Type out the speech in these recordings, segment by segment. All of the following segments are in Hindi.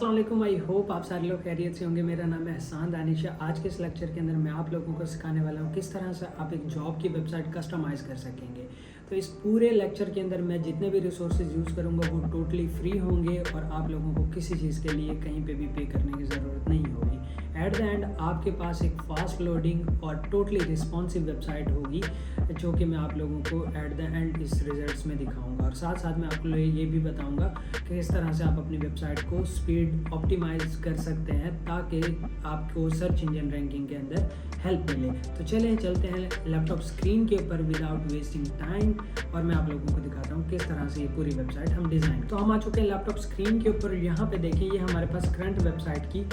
अस्सलाम वालेकुम। आई होप आप सारे लोग खैरियत से होंगे। मेरा नाम है एहसान दानिश। आज के इस लेक्चर के अंदर मैं आप लोगों को सिखाने वाला हूँ किस तरह से आप एक जॉब की वेबसाइट कस्टमाइज़ कर सकेंगे। तो इस पूरे लेक्चर के अंदर मैं जितने भी रिसोर्सेज यूज़ करूँगा वो टोटली फ्री होंगे और आप लोगों को किसी चीज़ के लिए कहीं पे भी पे करने की ज़रूरत नहीं होगी। एट द एंड आपके पास एक फास्ट लोडिंग और टोटली रिस्पॉन्सिव वेबसाइट होगी जो कि मैं आप लोगों को एट द एंड इस रिजल्ट्स में दिखाऊंगा। और साथ साथ मैं आपको ये भी बताऊंगा कि इस तरह से आप अपनी वेबसाइट को स्पीड ऑप्टिमाइज कर सकते हैं ताकि आपको सर्च इंजन रैंकिंग के अंदर हेल्प मिले। तो चलें चलते हैं लैपटॉप स्क्रीन के ऊपर विदाउट वेस्टिंग टाइम और मैं आप लोगों को दिखाता हूँ किस तरह से ये पूरी वेबसाइट हम डिज़ाइन। तो हम आ चुके हैं लैपटॉप स्क्रीन के ऊपर। यहाँ पे देखिए ये हमारे पास करंट वेबसाइट की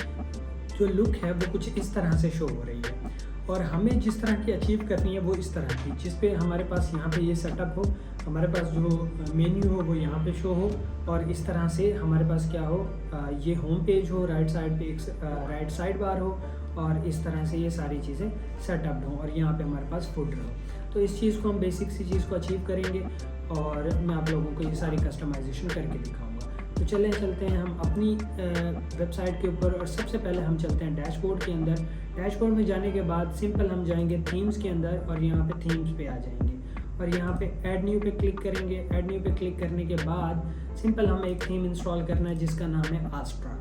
जो लुक है वो कुछ इस तरह से शो हो रही है और हमें जिस तरह की अचीव करनी है वो इस तरह की, जिस पे हमारे पास यहाँ पे ये सेटअप हो, हमारे पास जो मेन्यू हो वो यहाँ पे शो हो और इस तरह से हमारे पास क्या हो, ये होम पेज हो, राइट साइड पे एक राइट साइड बार हो और इस तरह से ये सारी चीज़ें सेटअप हों और यहाँ पे हमारे पास फुटर हो। तो इस चीज़ को हम बेसिक सी चीज़ को अचीव करेंगे और मैं आप लोगों को ये सारी कस्टमाइजेशन करके दिखाऊँगा। तो चलते हैं हम अपनी वेबसाइट के ऊपर और सबसे पहले हम चलते हैं डैशबोर्ड के अंदर। डैशबोर्ड में जाने के बाद सिंपल हम जाएंगे थीम्स के अंदर और यहाँ पे थीम्स पे आ जाएंगे और यहाँ पे ऐड न्यू पे क्लिक करेंगे। ऐड न्यू पे क्लिक करने के बाद सिंपल हमें एक थीम इंस्टॉल करना है जिसका नाम है आस्ट्रा।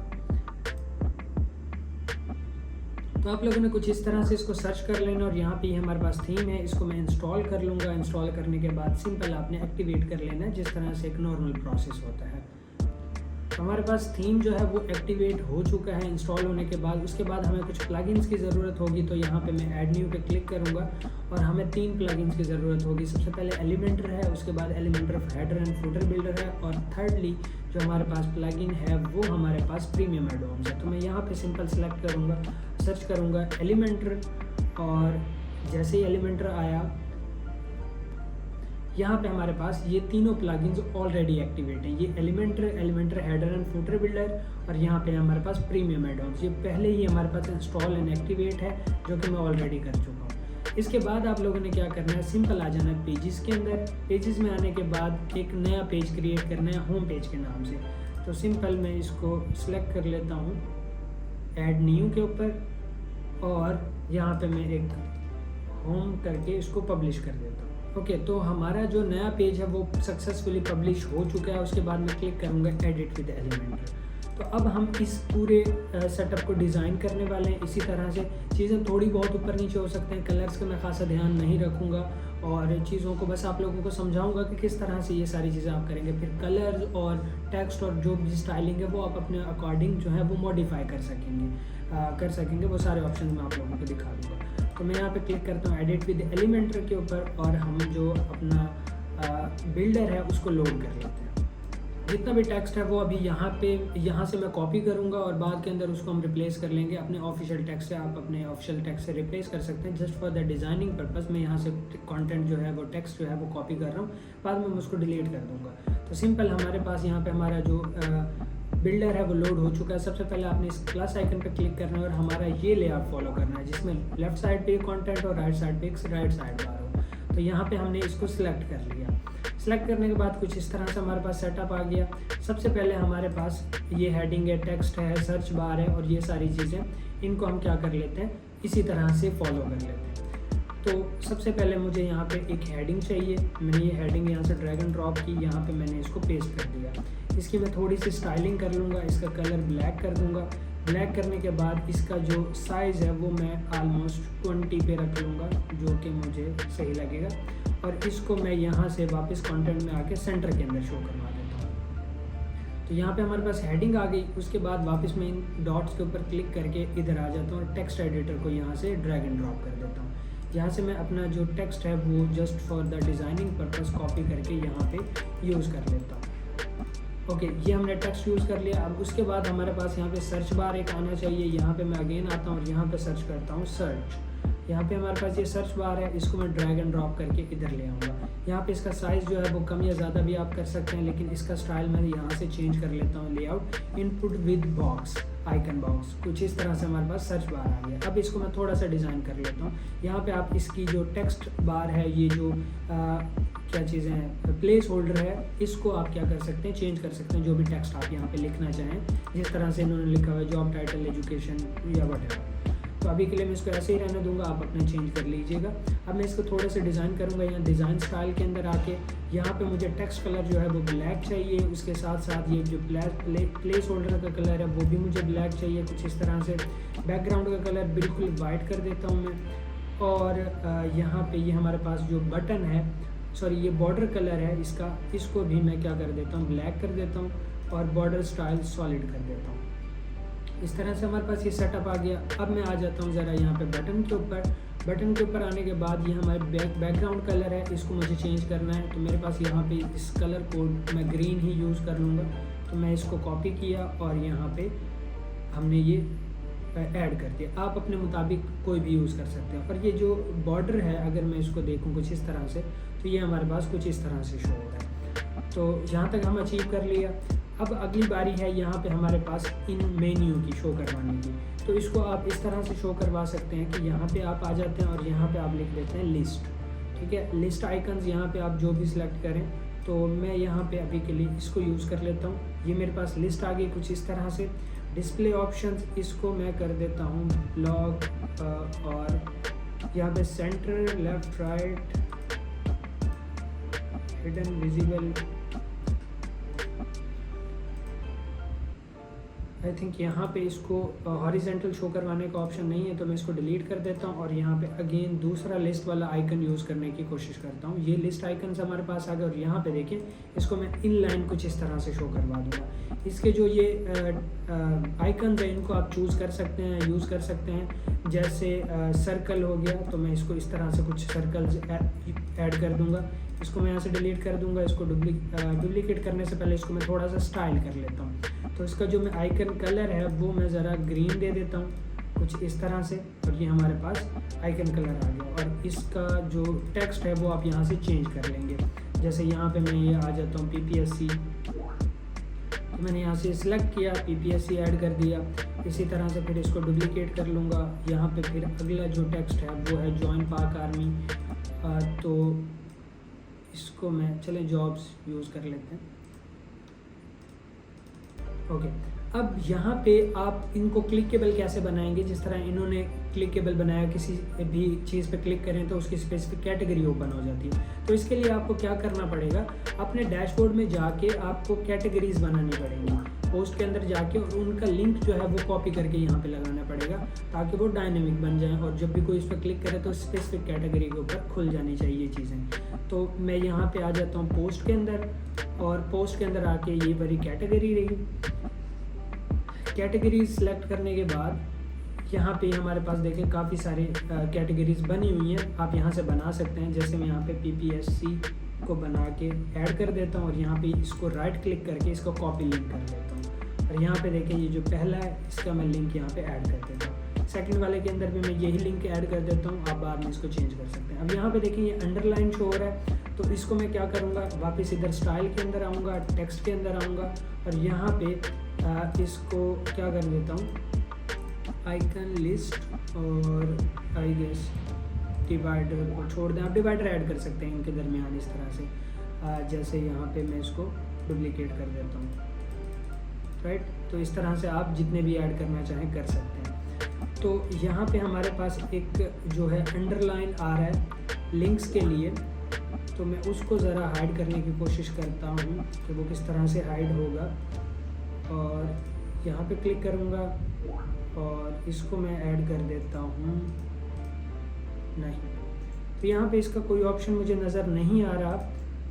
तो आप लोगों ने कुछ इस तरह से इसको सर्च कर लेना और यहाँ पे हमारे पास थीम है, इसको मैं इंस्टॉल कर लूँगा। इंस्टॉल करने के बाद सिंपल आपने एक्टिवेट कर लेना है जिस तरह से एक नॉर्मल प्रोसेस होता है। हमारे पास थीम जो है वो एक्टिवेट हो चुका है इंस्टॉल होने के बाद। उसके बाद हमें कुछ प्लगइन्स की ज़रूरत होगी तो यहाँ पे मैं ऐड न्यू पे क्लिक करूँगा और हमें 3 प्लगइन्स की ज़रूरत होगी। सबसे पहले एलिमेंटर है, उसके बाद Elementor header and footer builder है और थर्डली जो हमारे पास प्लगइन है वो हमारे पास प्रीमियम एड-ऑन्स है। तो मैं यहाँ पे सिंपल सेलेक्ट करूँगा, सर्च करूँगा एलिमेंटर और जैसे ही एलिमेंटर आया यहाँ पे हमारे पास ये तीनों प्लगइन्स ऑलरेडी एक्टिवेट हैं। ये Elementor header and footer builder और यहाँ पे हमारे पास प्रीमियम एड-ऑन्स, ये पहले ही हमारे पास इंस्टॉल एंड एक्टिवेट है जो कि मैं ऑलरेडी कर चुका हूँ। इसके बाद आप लोगों ने क्या करना है, सिंपल आ जाना है पेजेस के अंदर। पेजेस में आने के बाद एक नया पेज क्रिएट करना है होम पेज के नाम से। तो सिंपल मैं इसको सिलेक्ट कर लेता हूँ ऐड न्यू के ऊपर और यहाँ पे मैं एक होम करके इसको पब्लिश कर देता हूँ। ओके, तो हमारा जो नया पेज है वो सक्सेसफुली पब्लिश हो चुका है। उसके बाद मैं क्लिक करूँगा एडिट विद एलिमेंटर। तो अब हम इस पूरे सेटअप को डिज़ाइन करने वाले हैं। इसी तरह से चीज़ें थोड़ी बहुत ऊपर नीचे हो सकते हैं, कलर्स का मैं खासा ध्यान नहीं रखूँगा और चीज़ों को बस आप लोगों को समझाऊंगा कि किस तरह से ये सारी चीज़ें आप करेंगे। फिर कलर्स और टेक्स्ट और जो भी स्टाइलिंग है वो आप अपने अकॉर्डिंग जो है वो मॉडिफाई कर सकेंगे। वो सारे ऑप्शन मैं आप लोगों को दिखा दूँगा। तो मैं यहाँ पे क्लिक करता हूँ एडिट विद एलिमेंटर के ऊपर और हम जो अपना बिल्डर है उसको लोड कर लेते हैं। जितना भी टेक्स्ट है वो अभी यहाँ से मैं कॉपी करूँगा और बाद के अंदर उसको हम रिप्लेस कर लेंगे अपने ऑफिशियल टेक्स्ट से। आप अपने ऑफिशियल टेक्स्ट से रिप्लेस कर सकते हैं just for the designing purpose. मैं यहाँ से कंटेंट जो है वो टेक्स्ट जो है वो कॉपी कर रहा हूँ, बाद में मैं उसको डिलीट कर दूँगा। तो सिंपल हमारे पास यहाँ पे हमारा जो बिल्डर है वो लोड हो चुका है। सबसे पहले आपने इस प्लस आइकन पे क्लिक करना है और हमारा ये लेआउट फॉलो करना है जिसमें लेफ्ट साइड पे कंटेंट और राइट साइड पे एक राइट साइड बार हो। तो यहाँ पे हमने इसको सिलेक्ट कर लिया। सिलेक्ट करने के बाद कुछ इस तरह से हमारे पास सेटअप आ गया। सबसे पहले हमारे पास ये हेडिंग है, टेक्स्ट है, सर्च बार है और ये सारी चीज़ें, इनको हम क्या कर लेते हैं, इसी तरह से फॉलो कर लेते हैं। तो सबसे पहले मुझे यहाँ पे एक हेडिंग चाहिए। मैंने ये हेडिंग यहाँ से ड्रैग एंड ड्रॉप की, यहाँ पे मैंने इसको पेस्ट कर दिया। इसकी मैं थोड़ी सी स्टाइलिंग कर लूँगा, इसका कलर ब्लैक कर दूँगा। ब्लैक करने के बाद इसका जो साइज़ है वो मैं ऑलमोस्ट 20 पे रख लूँगा जो कि मुझे सही लगेगा और इसको मैं यहाँ से वापस कंटेंट में आके सेंटर के अंदर शो करवा देता हूँ। तो यहाँ पे हमारे पास हेडिंग आ गई। उसके बाद वापस मैं इन डॉट्स के ऊपर क्लिक करके इधर आ जाता हूँ और टेक्स्ट एडिटर को यहाँ से ड्रैग एंड ड्रॉप कर देता हूँ। यहाँ से मैं अपना जो टेक्स्ट है वो just for the designing purpose copy करके यहाँ पे यूज़ कर लेता हूँ। ओके, ये हमने टेक्स्ट यूज़ कर लिया। अब उसके बाद हमारे पास यहाँ पे सर्च बार एक आना चाहिए। यहाँ पे मैं अगेन आता हूँ और यहाँ पे सर्च करता हूँ सर्च। यहाँ पे हमारे पास ये सर्च बार है, इसको मैं ड्रैग एंड ड्रॉप करके इधर ले आऊँगा। यहाँ पे इसका साइज़ जो है वो कम या ज़्यादा भी आप कर सकते हैं, लेकिन इसका स्टाइल मैं यहाँ से चेंज कर लेता हूँ। Layout input with box, icon box, कुछ इस तरह से हमारे पास सर्च बार आ गया। अब इसको मैं थोड़ा सा डिज़ाइन कर लेता हूँ। यहाँ पे आप इसकी जो टेक्स्ट बार है, ये जो क्या चीज़ें हैं, प्लेस होल्डर है, इसको आप क्या कर सकते हैं, चेंज कर सकते हैं। जो भी टेक्स्ट आप यहाँ पे लिखना चाहें, जिस तरह से इन्होंने लिखा हुआ है जॉब टाइटल, एजुकेशन या वट। तो अभी के लिए मैं इसको ऐसे ही रहने दूंगा, आप अपने चेंज कर लीजिएगा। अब मैं इसको थोड़े से डिज़ाइन करूँगा। यहाँ डिज़ाइन स्टाइल के अंदर आके यहाँ पे मुझे टेक्स्ट कलर जो है वो ब्लैक चाहिए, उसके साथ साथ ये जो प्लेस होल्डर का कलर है वो भी मुझे ब्लैक चाहिए, कुछ इस तरह से। बैकग्राउंड का कलर बिल्कुल वाइट कर देता हूँ मैं। और यहाँ पे ये हमारे पास जो बटन है, सॉरी ये बॉर्डर कलर है इसका, इसको भी मैं क्या कर देता हूँ, ब्लैक कर देता हूँ और बॉर्डर स्टाइल सॉलिड कर देता हूँ। इस तरह से हमारे पास ये सेटअप आ गया। अब मैं आ जाता हूँ ज़रा यहाँ पे बटन के ऊपर। बटन के ऊपर आने के बाद ये हमारे बैकग्राउंड कलर है, इसको मुझे चेंज करना है। तो मेरे पास यहाँ पे इस कलर को मैं ग्रीन ही यूज़ कर लूँगा। तो मैं इसको कॉपी किया और यहाँ पे हमने ये ऐड कर दिया। आप अपने मुताबिक कोई भी यूज़ कर सकते हैं। और ये जो बॉर्डर है, अगर मैं इसको देखूँ कुछ इस तरह से, तो ये हमारे पास कुछ इस तरह से शो हो रहा है। तो यहाँ तक हम अचीव कर लिया। अब अगली बारी है यहाँ पे हमारे पास इन मेन्यू की शो करवाने की। तो इसको आप इस तरह से शो करवा सकते हैं कि यहाँ पे आप आ जाते हैं और यहाँ पे आप लिख देते हैं लिस्ट। ठीक है, लिस्ट आइकन्स यहाँ पे आप जो भी सिलेक्ट करें। तो मैं यहाँ पे अभी के लिए इसको यूज़ कर लेता हूँ। ये मेरे पास लिस्ट आ गई कुछ इस तरह से। डिस्प्ले ऑप्शंस, इसको मैं कर देता हूँ ब्लॉक, और यहाँ पे centre, left, right, hidden, visible. I think यहाँ पे इसको हॉरिजेंटल शो करवाने का ऑप्शन नहीं है, तो मैं इसको डिलीट कर देता हूँ और यहाँ पे अगेन दूसरा लिस्ट वाला आइकन यूज़ करने की कोशिश करता हूँ। ये लिस्ट आइकन हमारे पास आ गए और यहाँ पे देखें, इसको मैं इन लाइन कुछ इस तरह से शो करवा दूँगा। इसके जो ये आइकन है, इनको आप चूज़ कर सकते हैं, यूज़ कर सकते हैं। जैसे सर्कल हो गया, तो मैं इसको इस तरह से कुछ सर्कल्स ऐड कर दूँगा। इसको मैं यहाँ से डिलीट कर दूँगा। इसको डुप्लीकेट करने से पहले इसको मैं थोड़ा सा स्टाइल कर लेता हूँ। तो इसका जो मैं आइकन कलर है वो मैं ज़रा ग्रीन दे देता हूँ कुछ इस तरह से, और ये हमारे पास आइकन कलर आ गया। और इसका जो टेक्स्ट है वो आप यहाँ से चेंज कर लेंगे। जैसे यहाँ पे मैं ये आ जाता हूँ PPSC, तो मैंने यहाँ से सिलेक्ट किया, PPSC ऐड कर दिया। इसी तरह से फिर इसको डुप्लीकेट कर लूँगा। यहाँ पे फिर अगला जो टेक्स्ट है वो है जॉइन पाक आर्मी। तो इसको मैं चलें जॉब्स यूज़ कर लेते हैं। ओके, अब यहाँ पे आप इनको क्लिकेबल कैसे बनाएंगे, जिस तरह इन्होंने क्लिकेबल बनाया। किसी भी चीज़ पे क्लिक करें तो उसकी स्पेसिफिक कैटेगरी ओपन हो जाती है। तो इसके लिए आपको क्या करना पड़ेगा, अपने डैशबोर्ड में जाके आपको कैटेगरीज बनानी पड़ेंगी पोस्ट के अंदर जाके, और उनका लिंक जो है वो कॉपी करके यहाँ पे लगाना पड़ेगा ताकि वो डायनेमिक बन जाए और जब भी कोई इस पर क्लिक करे तो स्पेसिफिक कैटेगरी के ऊपर खुल जानी चाहिए चीज़ें। तो मैं यहाँ पे आ जाता हूँ पोस्ट के अंदर, और पोस्ट के अंदर आके ये बड़ी कैटेगरी रही। कैटेगरी सेलेक्ट करने के बाद यहाँ पे हमारे पास देखें काफ़ी सारे कैटेगरीज बनी हुई हैं, आप यहाँ से बना सकते हैं। जैसे मैं यहाँ पे PPSC को बना के ऐड कर देता हूँ और यहाँ पे इसको राइट क्लिक करके इसको कॉपी लिंक कर देता हूँ। और यहाँ पे देखें ये जो पहला है इसका मैं लिंक यहाँ पे ऐड कर देता हूँ। सेकंड वाले के अंदर भी मैं यही लिंक ऐड कर देता हूँ, आप बाद में इसको चेंज कर सकते हैं। अब यहाँ पे देखें ये अंडरलाइन शो हो रहा है, तो इसको मैं क्या करूँगा, वापस इधर स्टाइल के अंदर आऊँगा, टेक्स्ट के अंदर आऊँगा और यहाँ पे इसको क्या कर देता हूँ, आइकन लिस्ट, और आई गेस डिवाइडर को छोड़ दें। आप डिवाइडर ऐड कर सकते हैं इनके दरमियान इस तरह से। जैसे यहाँ पे मैं इसको डुप्लीकेट कर देता हूँ, राइट। तो इस तरह से आप जितने भी ऐड करना चाहें कर सकते हैं। तो यहाँ पे हमारे पास एक जो है अंडरलाइन आ रहा है लिंक्स के लिए, तो मैं उसको ज़रा हाइड करने की कोशिश करता हूँ कि वो किस तरह से हाइड होगा। और यहाँ पे क्लिक करूँगा और इसको मैं ऐड कर देता हूँ, नहीं, तो यहाँ पे इसका कोई ऑप्शन मुझे नज़र नहीं आ रहा,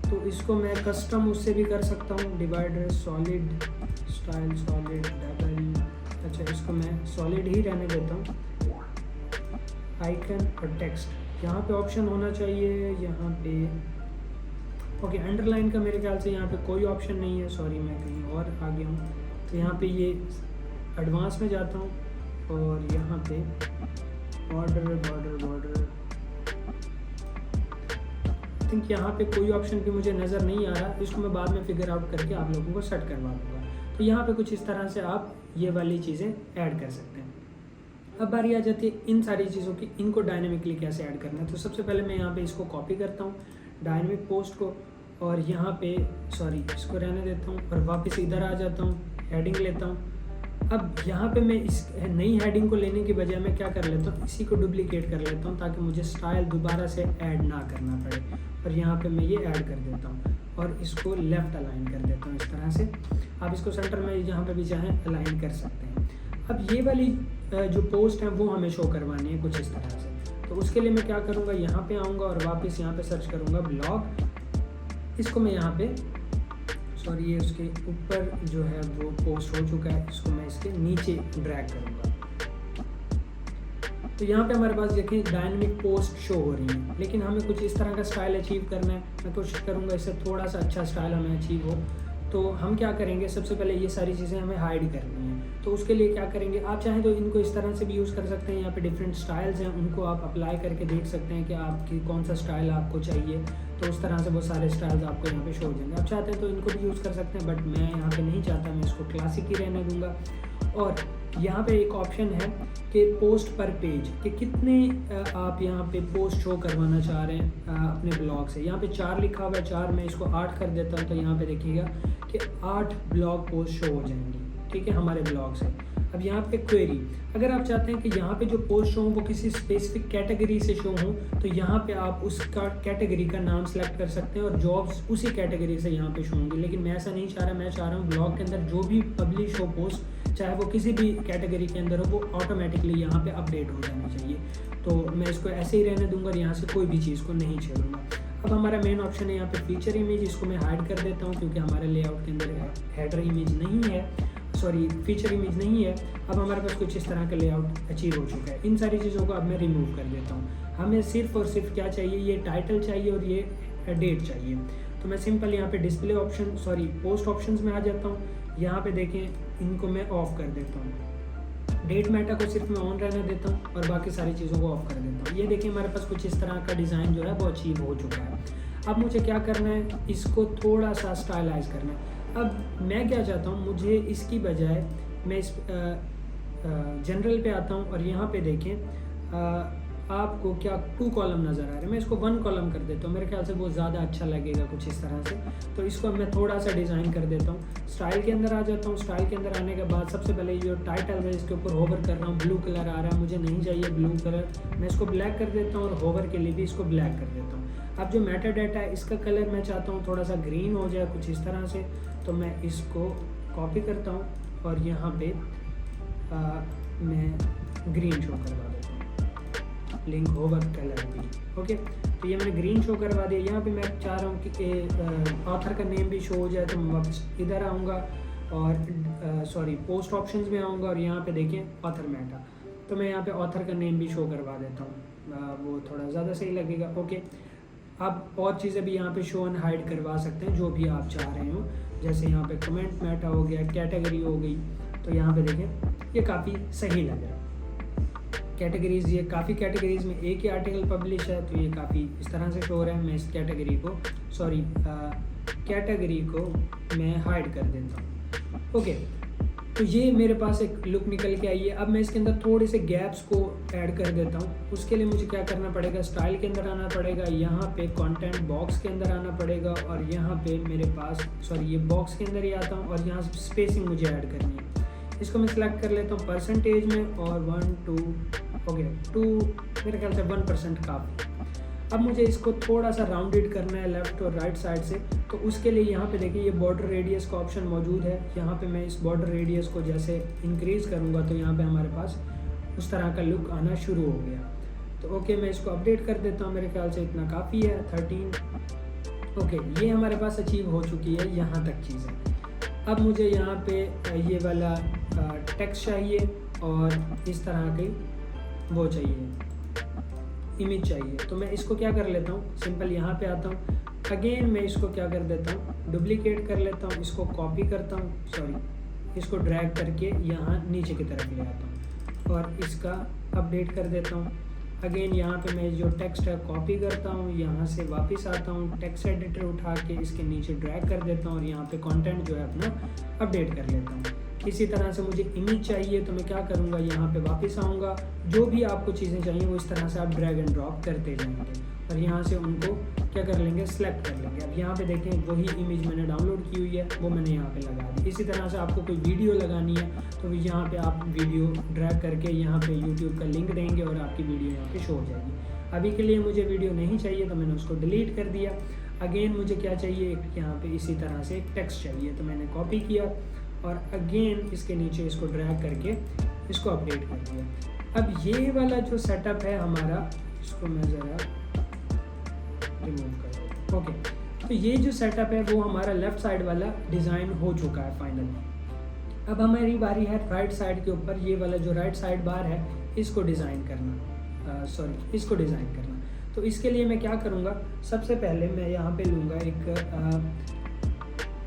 तो इसको मैं कस्टम उससे भी कर सकता हूँ। Divider, solid, style, solid, double, अच्छा इसको मैं सॉलिड ही रहने देता हूँ। आइकन और टेक्स्ट यहाँ पे ऑप्शन होना चाहिए, यहाँ पे ओके। अंडरलाइन का मेरे ख्याल से यहाँ पे कोई ऑप्शन नहीं है, सॉरी मैं कहीं और आ गया हूँ। तो यहाँ पे ये एडवांस में जाता हूँ और यहाँ पे बॉर्डर आई थिंक यहाँ पे कोई ऑप्शन भी मुझे नज़र नहीं आ रहा, इसको मैं बाद में फिगर आउट करके आप लोगों को सेट करवा दूँगा। तो यहाँ पे कुछ इस तरह से आप ये वाली चीज़ें ऐड कर सकते हैं। अब बारी आ जाती है इन सारी चीज़ों की, इनको डायनेमिकली कैसे ऐड करना है। तो सबसे पहले मैं यहाँ पे इसको कॉपी करता हूँ डायनेमिक पोस्ट को, और यहाँ पे इसको रहने देता हूँ और वापस इधर आ जाता हूँ, हेडिंग लेता हूँ। अब यहाँ पे मैं इस नई हेडिंग को लेने की बजाय मैं क्या कर लेता हूँ, इसी को डुप्लीकेट कर लेता हूँ ताकि मुझे स्टाइल दोबारा से ऐड ना करना पड़े। और यहाँ पे मैं ये ऐड कर देता हूँ और इसको लेफ़्ट अलाइन कर देता हूँ इस तरह से। आप इसको सेंटर में जहाँ पे भी चाहें अलाइन कर सकते हैं। अब ये वाली जो पोस्ट है वो हमें शो करवानी है कुछ इस तरह से। तो उसके लिए मैं क्या करूँगा, यहाँ पे आऊँगा और वापस यहाँ पे सर्च करूँगा ब्लॉग। इसको मैं यहाँ पे ये उसके ऊपर जो है वो पोस्ट हो चुका है, इसको मैं इसके नीचे ड्रैग करूँगा। तो यहाँ पे हमारे पास देखें डायनेमिक पोस्ट शो हो रही है, लेकिन हमें कुछ इस तरह का स्टाइल अचीव करना है। मैं कोशिश करूँगा इससे थोड़ा सा अच्छा स्टाइल हमें अचीव हो। तो हम क्या करेंगे, सबसे पहले ये सारी चीज़ें हमें हाइड करनी है। तो उसके लिए क्या करेंगे, आप चाहें तो इनको इस तरह से भी यूज़ कर सकते हैं। यहाँ पे डिफरेंट स्टाइल्स हैं, उनको आप अप्लाई करके देख सकते हैं कि आपकी कौन सा स्टाइल आपको चाहिए। तो उस तरह से वो सारे स्टाइल्स आपको यहाँ पे शो हो जाएंगे। आप चाहते हैं तो इनको भी यूज़ कर सकते हैं, बट मैं यहाँ पे नहीं चाहता, मैं इसको क्लासिक ही रहने दूँगा। और यहाँ पे एक ऑप्शन है कि पोस्ट पर पेज, कि कितने आप यहाँ पे पोस्ट शो करवाना चाह रहे हैं अपने ब्लॉग से। यहाँ पे 4 लिखा हुआ है, 4 मैं इसको 8 कर देता हूँ। तो यहाँ पे देखिएगा कि 8 ब्लॉग पोस्ट शो हो जाएंगी, ठीक है, हमारे ब्लॉग से। अब यहाँ पे क्वेरी, अगर आप चाहते हैं कि यहाँ पे जो पोस्ट शो हो वो किसी स्पेसिफिक कैटेगरी से शो हो, तो यहाँ पे आप उसका कैटेगरी का नाम सेलेक्ट कर सकते हैं और जॉब्स उसी कैटेगरी से यहाँ पे शो होंगी। लेकिन मैं ऐसा नहीं चाह रहा, मैं चाह रहा हूँ ब्लॉग के अंदर जो भी पब्लिश हो पोस्ट, चाहे वो किसी भी कैटेगरी के अंदर हो, वो ऑटोमेटिकली यहाँ पे अपडेट हो जानी चाहिए। तो मैं इसको ऐसे ही रहने दूंगा और यहाँ से कोई भी चीज़ को नहीं छेड़ूंगा। अब हमारा मेन ऑप्शन है यहाँ पे फीचर इमेज, इसको मैं हाइड कर देता हूँ क्योंकि हमारे लेआउट के अंदर हेडर इमेज नहीं है, फीचर इमेज नहीं है। अब हमारे पास कुछ इस तरह का लेआउट अचीव हो चुका है। इन सारी चीज़ों को अब मैं रिमूव कर देता हूँ। हमें सिर्फ और सिर्फ क्या चाहिए, ये टाइटल चाहिए और ये डेट चाहिए। तो मैं सिंपल यहाँ पे डिस्प्ले ऑप्शन पोस्ट ऑप्शंस में आ जाता हूँ। यहाँ पे देखें, इनको मैं ऑफ कर देता हूँ, डेट मेटा को सिर्फ मैं ऑन रहने देता हूँ और बाकी सारी चीज़ों को ऑफ कर देता हूँ। ये देखिए हमारे पास कुछ इस तरह का डिज़ाइन जो है वो अचीव हो चुका है। अब मुझे क्या करना है, इसको थोड़ा सा स्टाइलाइज करना है। अब मैं क्या चाहता हूँ, मुझे इसकी बजाय मैं इस जनरल पे आता हूँ और यहाँ पे देखें आपको क्या 2 कॉलम नज़र आ रहे हैं। मैं इसको 1 कॉलम कर देता हूँ, मेरे ख्याल से वो ज़्यादा अच्छा लगेगा कुछ इस तरह से। तो इसको मैं थोड़ा सा डिज़ाइन कर देता हूँ। स्टाइल के अंदर आ जाता हूँ। स्टाइल के अंदर आने के बाद सबसे पहले ये जो टाइटल है इसके ऊपर होवर कर रहा हूँ, ब्लू कलर आ रहा है, मुझे नहीं चाहिए ब्लू कलर, मैं इसको ब्लैक कर देता हूँ और होवर के लिए भी इसको ब्लैक कर देता हूँ। अब जो मेटा डाटा है इसका कलर मैं चाहता हूँ थोड़ा सा ग्रीन हो जाए कुछ इस तरह से। तो मैं इसको कॉपी करता हूँ और यहाँ पे मैं ग्रीन शो करवा देता हूँ, लिंक होवर कलर भी। ओके, तो ये मैंने ग्रीन शो करवा दिया। यहाँ पे मैं चाह रहा हूँ कि ऑथर का नेम भी शो हो जाए। तो मैं वापस इधर आऊँगा और पोस्ट ऑप्शंस में आऊँगा और यहाँ पे देखें ऑथर मेटा, तो मैं यहाँ पे ऑथर का नेम भी शो करवा देता हूँ, वो थोड़ा ज़्यादा सही लगेगा। ओके, आप और चीज़ें भी यहाँ पे शो एंड हाइड करवा सकते हैं जो भी आप चाह रहे हो। जैसे यहाँ पे कमेंट मेटा हो गया, कैटेगरी हो गई। तो यहाँ पे देखें ये काफ़ी सही लग रहा है। कैटेगरीज, ये काफ़ी कैटेगरीज में एक ही आर्टिकल पब्लिश है, तो ये काफ़ी इस तरह से शो हो रहा है। मैं इस कैटेगरी को मैं हाइड कर देता हूँ। ओके, तो ये मेरे पास एक लुक निकल के आई है। अब मैं इसके अंदर थोड़े से गैप्स को ऐड कर देता हूँ। उसके लिए मुझे क्या करना पड़ेगा, स्टाइल के अंदर आना पड़ेगा, यहाँ पे कंटेंट बॉक्स के अंदर आना पड़ेगा और यहाँ पे मेरे पास ये बॉक्स के अंदर ही आता हूँ और यहाँ स्पेसिंग मुझे ऐड करनी है। इसको मैं सिलेक्ट कर लेता हूँ परसेंटेज में और 2 मेरे ख्याल से 1% काफ़ी। अब मुझे इसको थोड़ा सा राउंडेड करना है लेफ़्ट और राइट साइड से। तो उसके लिए यहाँ पे देखिए ये बॉर्डर रेडियस का ऑप्शन मौजूद है। यहाँ पे मैं इस बॉर्डर रेडियस को जैसे इंक्रीज़ करूँगा तो यहाँ पे हमारे पास उस तरह का लुक आना शुरू हो गया। तो ओके, मैं इसको अपडेट कर देता हूँ, मेरे ख्याल से इतना काफ़ी है 13। ओके, ये हमारे पास अचीव हो चुकी है यहाँ तक चीज़ें। अब मुझे यहाँ पे ये वाला टेक्स्ट चाहिए और इस तरह की वो चाहिए, इमेज चाहिए। तो मैं इसको क्या कर लेता हूँ, सिंपल यहाँ पे आता हूँ, अगेन मैं इसको क्या कर देता हूँ, डुप्लीकेट कर लेता हूँ, इसको कॉपी करता हूँ, इसको ड्रैग करके यहाँ नीचे की तरफ ले आता हूँ और इसका अपडेट कर देता हूँ। अगेन यहाँ पे मैं जो टेक्स्ट है कॉपी करता हूँ, यहाँ से वापस आता हूँ, टेक्स्ट एडिटर उठा के इसके नीचे ड्रैग कर देता हूँ और यहाँ पे कंटेंट जो है अपना अपडेट कर लेता हूँ। इसी तरह से मुझे इमेज चाहिए तो मैं क्या करूँगा, यहाँ पे वापस आऊँगा, जो भी आपको चीज़ें चाहिए वो इस तरह से आप ड्रैग एंड ड्रॉप करते जाएंगे और यहाँ से उनको क्या कर लेंगे, सेलेक्ट कर लेंगे। अब यहाँ पे देखें वही इमेज मैंने डाउनलोड की हुई है वो मैंने यहाँ पे लगा दी। इसी तरह से आपको कोई वीडियो लगानी है तो यहाँ पे आप वीडियो ड्रैग करके यहाँ पे यूट्यूब का लिंक देंगे और आपकी वीडियो यहाँ पे शो हो जाएगी। अभी के लिए मुझे वीडियो नहीं चाहिए तो मैंने उसको डिलीट कर दिया। अगेन मुझे क्या चाहिए, यहाँ पे इसी तरह से एक टेक्स्ट चाहिए तो मैंने कॉपी किया और अगेन इसके नीचे इसको ड्रैग करके इसको अपडेट कर दिया। अब ये वाला जो सेटअप है हमारा, इसको मैं ज़रा रिमूव कर देता हूँ। ओके, तो ये जो सेटअप है वो हमारा लेफ़्ट साइड वाला डिज़ाइन हो चुका है फाइनली। अब हमारी बारी है राइट साइड के ऊपर ये वाला जो राइट साइड बार है इसको डिज़ाइन करना, इसको डिज़ाइन करना। तो इसके लिए मैं क्या करूँगा, सबसे पहले मैं यहाँ पे लूँगा एक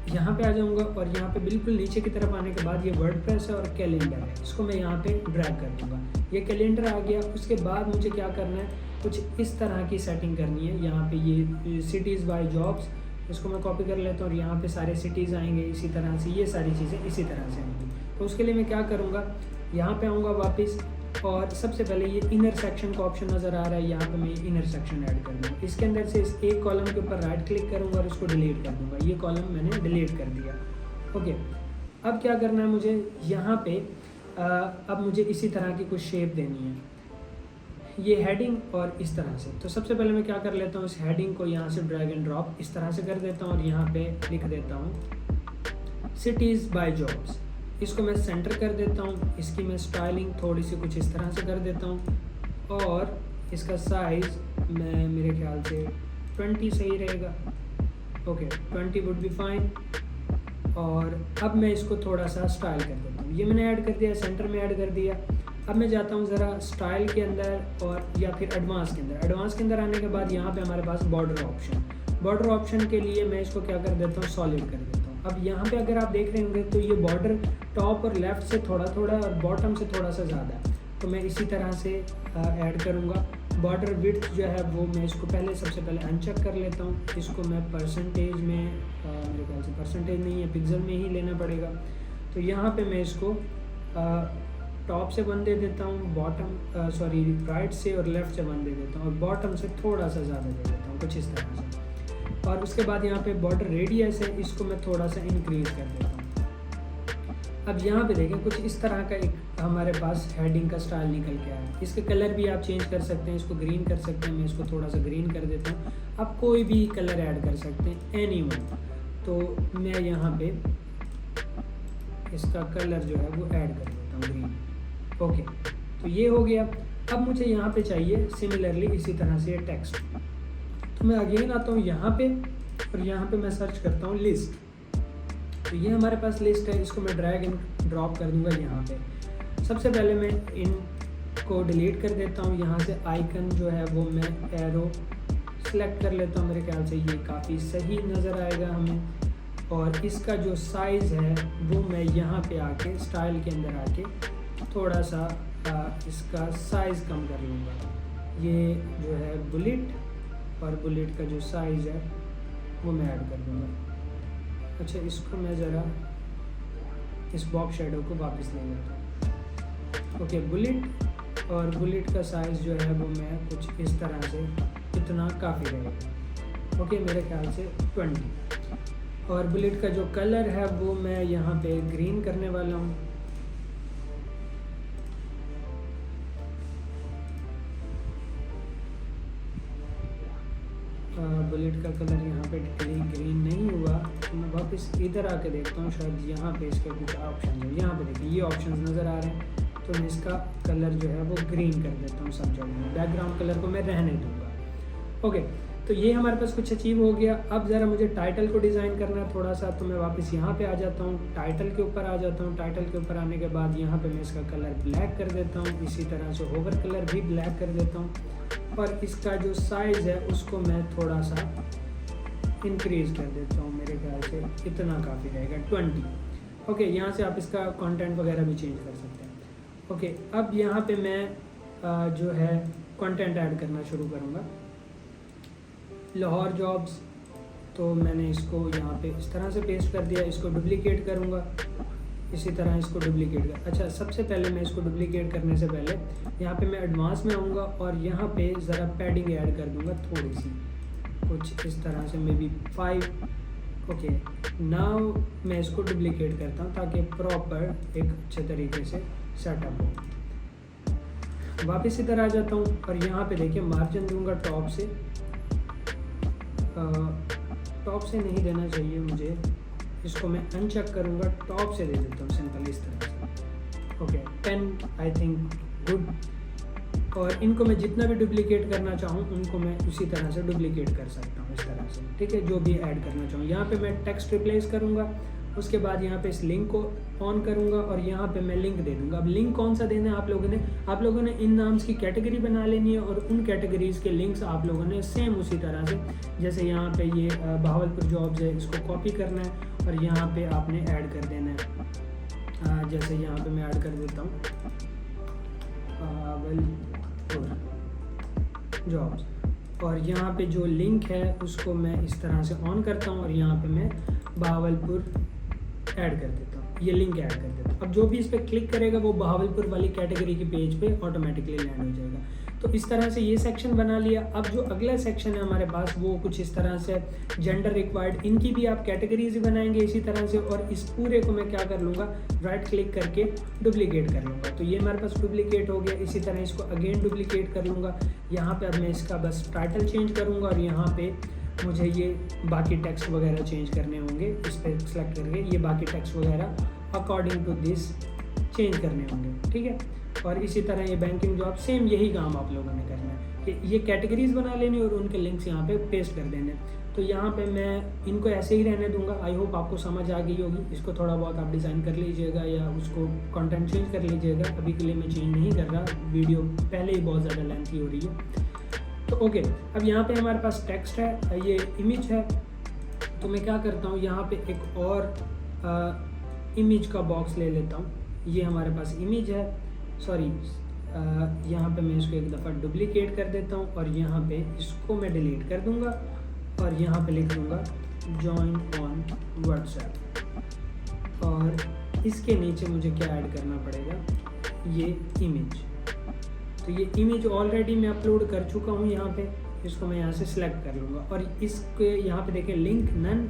यहाँ पे आ जाऊँगा और यहाँ पे बिल्कुल नीचे की तरफ आने के बाद ये वर्डप्रेस है और कैलेंडर है, इसको मैं यहाँ पे ड्रैग कर दूँगा। ये कैलेंडर आ गया। उसके बाद मुझे क्या करना है, कुछ इस तरह की सेटिंग करनी है। यहाँ पे ये सिटीज़ बाय जॉब्स, इसको मैं कॉपी कर लेता हूँ और यहाँ पे सारे सिटीज़ आएंगे। इसी तरह से ये सारी चीज़ें इसी तरह से आएंगी। तो उसके लिए मैं क्या करूँगा, यहाँ पे आऊँगा वापस और सबसे पहले ये इनर सेक्शन का ऑप्शन नज़र आ रहा है, यहाँ पे मैं इनर सेक्शन ऐड कर दूँगा। इसके अंदर से इस एक कॉलम के ऊपर राइट क्लिक करूँगा और इसको डिलीट कर दूँगा। ये कॉलम मैंने डिलीट कर दिया। ओके, अब क्या करना है मुझे, यहाँ पे अब मुझे इसी तरह की कुछ शेप देनी है, ये हेडिंग और इस तरह से। तो सबसे पहले मैं क्या कर लेता हूँ, इस हेडिंग को यहाँ से ड्रैग एंड ड्रॉप इस तरह से कर देता हूँ और यहाँ पे लिख देता हूँ सिटीज़ बाय जॉब्स। इसको मैं सेंटर कर देता हूँ, इसकी मैं स्टाइलिंग थोड़ी सी कुछ इस तरह से कर देता हूँ और इसका साइज़ मैं मेरे ख्याल से 20 सही रहेगा। Okay, 20 would be fine. और अब मैं इसको थोड़ा सा स्टाइल कर देता हूँ। ये मैंने ऐड कर दिया, सेंटर में ऐड कर दिया। अब मैं जाता हूँ ज़रा स्टाइल के अंदर और या फिर एडवांस के अंदर। एडवांस के अंदर आने के बाद यहाँ पे हमारे पास बॉर्डर ऑप्शन, बॉर्डर ऑप्शन के लिए मैं इसको क्या कर देता हूँ, सॉलिड कर देता हूँ। अब यहाँ पे अगर आप देख रहे होंगे तो ये बॉर्डर टॉप और लेफ़्ट से थोड़ा थोड़ा और बॉटम से थोड़ा सा ज़्यादा है, तो मैं इसी तरह से ऐड करूँगा। बॉर्डर विड्थ जो है वो मैं इसको पहले सबसे पहले अनचेक कर लेता हूँ। इसको मैं परसेंटेज में, मेरे ख्याल से परसेंटेज नहीं है, पिक्सल में ही लेना पड़ेगा। तो यहाँ पे मैं इसको टॉप से 1 दे देता हूँ, बॉटम राइट से और लेफ़्ट से 1 दे देता हूँ और बॉटम से थोड़ा सा ज़्यादा दे देता हूँ, कुछ इस तरह से। और उसके बाद यहाँ पे बॉर्डर रेडियस है, इसको मैं थोड़ा सा इंक्रीज़ कर देता हूँ। अब यहाँ पे देखें कुछ इस तरह का एक हमारे पास हेडिंग का स्टाइल निकल के आया। इसके कलर भी आप चेंज कर सकते हैं, इसको ग्रीन कर सकते हैं। मैं इसको थोड़ा सा ग्रीन कर देता हूँ, आप कोई भी कलर ऐड कर सकते हैं, एनीवन। तो मैं यहाँ पे इसका कलर जो है वो ऐड कर देता हूँ, ग्रीन। ओके, तो ये हो गया। अब मुझे यहाँ पे चाहिए सिमिलरली इसी तरह से टेक्स्ट। तो मैं अगेन आता हूँ यहाँ पे और यहाँ पे मैं सर्च करता हूँ लिस्ट। तो ये हमारे पास लिस्ट है, इसको मैं ड्रैग एंड ड्रॉप कर दूँगा यहाँ पे। सबसे पहले मैं इन को डिलीट कर देता हूँ। यहाँ से आइकन जो है वो मैं एरो सेलेक्ट कर लेता हूँ, मेरे ख्याल से ये काफ़ी सही नज़र आएगा हमें। और इसका जो साइज़ है वो मैं यहाँ पे आके स्टाइल के अंदर आके थोड़ा सा इसका साइज़ कम कर लूँगा। ये जो है बुलेट और बुलेट का जो साइज़ है वो मैं ऐड कर दूँगा। अच्छा, इसको मैं ज़रा इस बॉक्स शेडो को वापस ले जाता हूँ। ओके, बुलेट और बुलेट का साइज़ जो है वो मैं कुछ इस तरह से, इतना काफ़ी रहेगा। ओके, मेरे ख्याल से 20। और बुलेट का जो कलर है वो मैं यहाँ पे ग्रीन करने वाला हूँ। बुलेट का कलर यहाँ पे ग्रीन नहीं हुआ, तो मैं वापस इधर आके देखता हूँ, शायद यहाँ पे इसके कुछ ऑप्शन है। यहाँ पे देखिए ये ऑप्शंस नज़र आ रहे हैं, तो मैं इसका कलर जो है वो ग्रीन कर देता हूँ सब जगह में। बैकग्राउंड कलर को मैं रहने दूँगा। ओके, तो ये हमारे पास कुछ अचीव हो गया। अब ज़रा मुझे टाइटल को डिज़ाइन करना है थोड़ा सा, तो मैं वापस यहाँ पे आ जाता हूँ, टाइटल के ऊपर आ जाता हूँ। टाइटल के ऊपर आने के बाद यहाँ पे मैं इसका कलर ब्लैक कर देता हूँ, इसी तरह से होवर कलर भी ब्लैक कर देता हूँ। और इसका जो साइज़ है उसको मैं थोड़ा सा इंक्रीज़ कर देता हूँ, मेरे ख्याल से इतना काफ़ी रहेगा, 20। ओके, यहाँ से आप इसका कंटेंट वगैरह भी चेंज कर सकते हैं। ओके, अब यहाँ पे मैं जो है कंटेंट ऐड करना शुरू करूँगा। लाहौर जॉब्स, तो मैंने इसको यहाँ पे इस तरह से पेस्ट कर दिया। इसको डुप्लीकेट करूँगा, इसी तरह इसको डुप्लीकेट कर। अच्छा, सबसे पहले मैं इसको डुप्लीकेट करने से पहले यहाँ पे मैं एडवांस में आऊँगा और यहाँ पे ज़रा पैडिंग ऐड कर दूँगा थोड़ी सी, कुछ इस तरह से, मे बी 5। ओके, नाउ मैं इसको डुप्लीकेट करता हूँ ताकि प्रॉपर एक अच्छे तरीके से सेटअप हो। वापस इधर आ जाता हूँ और यहाँ पे देखिए मार्जिन दूंगा टॉप से। टॉप से नहीं देना चाहिए मुझे, इसको मैं अनचेक करूँगा, टॉप से दे देता हूँ सिंपल इस तरह से। Okay, 10 I think good. और इनको मैं जितना भी डुप्लीकेट करना चाहूँ उनको मैं उसी तरह से डुप्लीकेट कर सकता हूँ इस तरह से, ठीक है, जो भी ऐड करना चाहूँ। यहाँ पे मैं टेक्स्ट रिप्लेस करूँगा, उसके बाद यहाँ पे इस लिंक को ऑन करूँगा और यहाँ पे मैं लिंक दे दूँगा। अब लिंक कौन सा देना है आप लोगों ने इन नाम्स की कैटेगरी बना लेनी है और उन कैटेगरीज के लिंक्स आप लोगों ने सेम उसी तरह से, जैसे यहाँ पे ये बहावलपुर जॉब्स है, इसको कॉपी करना है और यहाँ पे आपने ऐड कर देना है। जैसे यहाँ पे मैं ऐड कर देता हूँ बहावलपुर जॉब्स और यहाँ पे जो लिंक है उसको मैं इस तरह से ऑन करता हूँ और यहाँ पे मैं बहावलपुर ऐड कर देता हूँ, ये लिंक ऐड कर देता हूँ। अब जो भी इस पर क्लिक करेगा वो बहावलपुर वाली कैटेगरी के पेज पे ऑटोमेटिकली लैंड हो जाएगा। तो इस तरह से ये सेक्शन बना लिया। अब जो अगला सेक्शन है हमारे पास वो कुछ इस तरह से, जेंडर रिक्वायर्ड, इनकी भी आप कैटेगरीज बनाएंगे इसी तरह से। और इस पूरे को मैं क्या कर लूँगा, राइट क्लिक करके डुप्लीकेट कर लूँगा। तो ये हमारे पास डुप्लीकेट हो गया। इसी तरह इसको अगेन डुप्लीकेट कर लूँगा। यहाँ पे अब मैं इसका बस टाइटल चेंज करूँगा और यहाँ पे मुझे ये बाकी टेक्स्ट वगैरह चेंज करने होंगे। इस पर सेलेक्ट करके ये बाकी टेक्स्ट वगैरह अकॉर्डिंग टू दिस चेंज करने होंगे, ठीक है। और इसी तरह ये बैंकिंग जॉब, सेम यही काम आप लोगों ने करना है कि ये कैटेगरीज बना लेनी और उनके लिंक्स यहाँ पे पेस्ट कर देने। तो यहाँ पे मैं इनको ऐसे ही रहने दूंगा। आई होप आपको समझ आ गई होगी। इसको थोड़ा बहुत आप डिज़ाइन कर लीजिएगा या उसको कंटेंट चेंज कर लीजिएगा। अभी के लिए मैं चेंज नहीं कर रहा, वीडियो पहले ही बहुत ज़्यादा लेंथी हो रही है। तो ओके, अब यहाँ पे हमारे पास टेक्स्ट है, ये इमेज है। तो मैं क्या करता हूँ, यहाँ पे एक और इमेज का बॉक्स ले लेता हूँ। ये हमारे पास इमेज है, सॉरी, यहाँ पे मैं इसको एक दफ़ा डुप्लीकेट कर देता हूँ और यहाँ पे इसको मैं डिलीट कर दूँगा और यहाँ पे लिख दूँगा जॉइन ऑन व्हाट्सएप। और इसके नीचे मुझे क्या ऐड करना पड़ेगा, ये इमेज। तो ये इमेज ऑलरेडी मैं अपलोड कर चुका हूँ यहाँ पे। इसको मैं यहाँ से सिलेक्ट कर लूँगा और इसके यहाँ पे देखें लिंक नन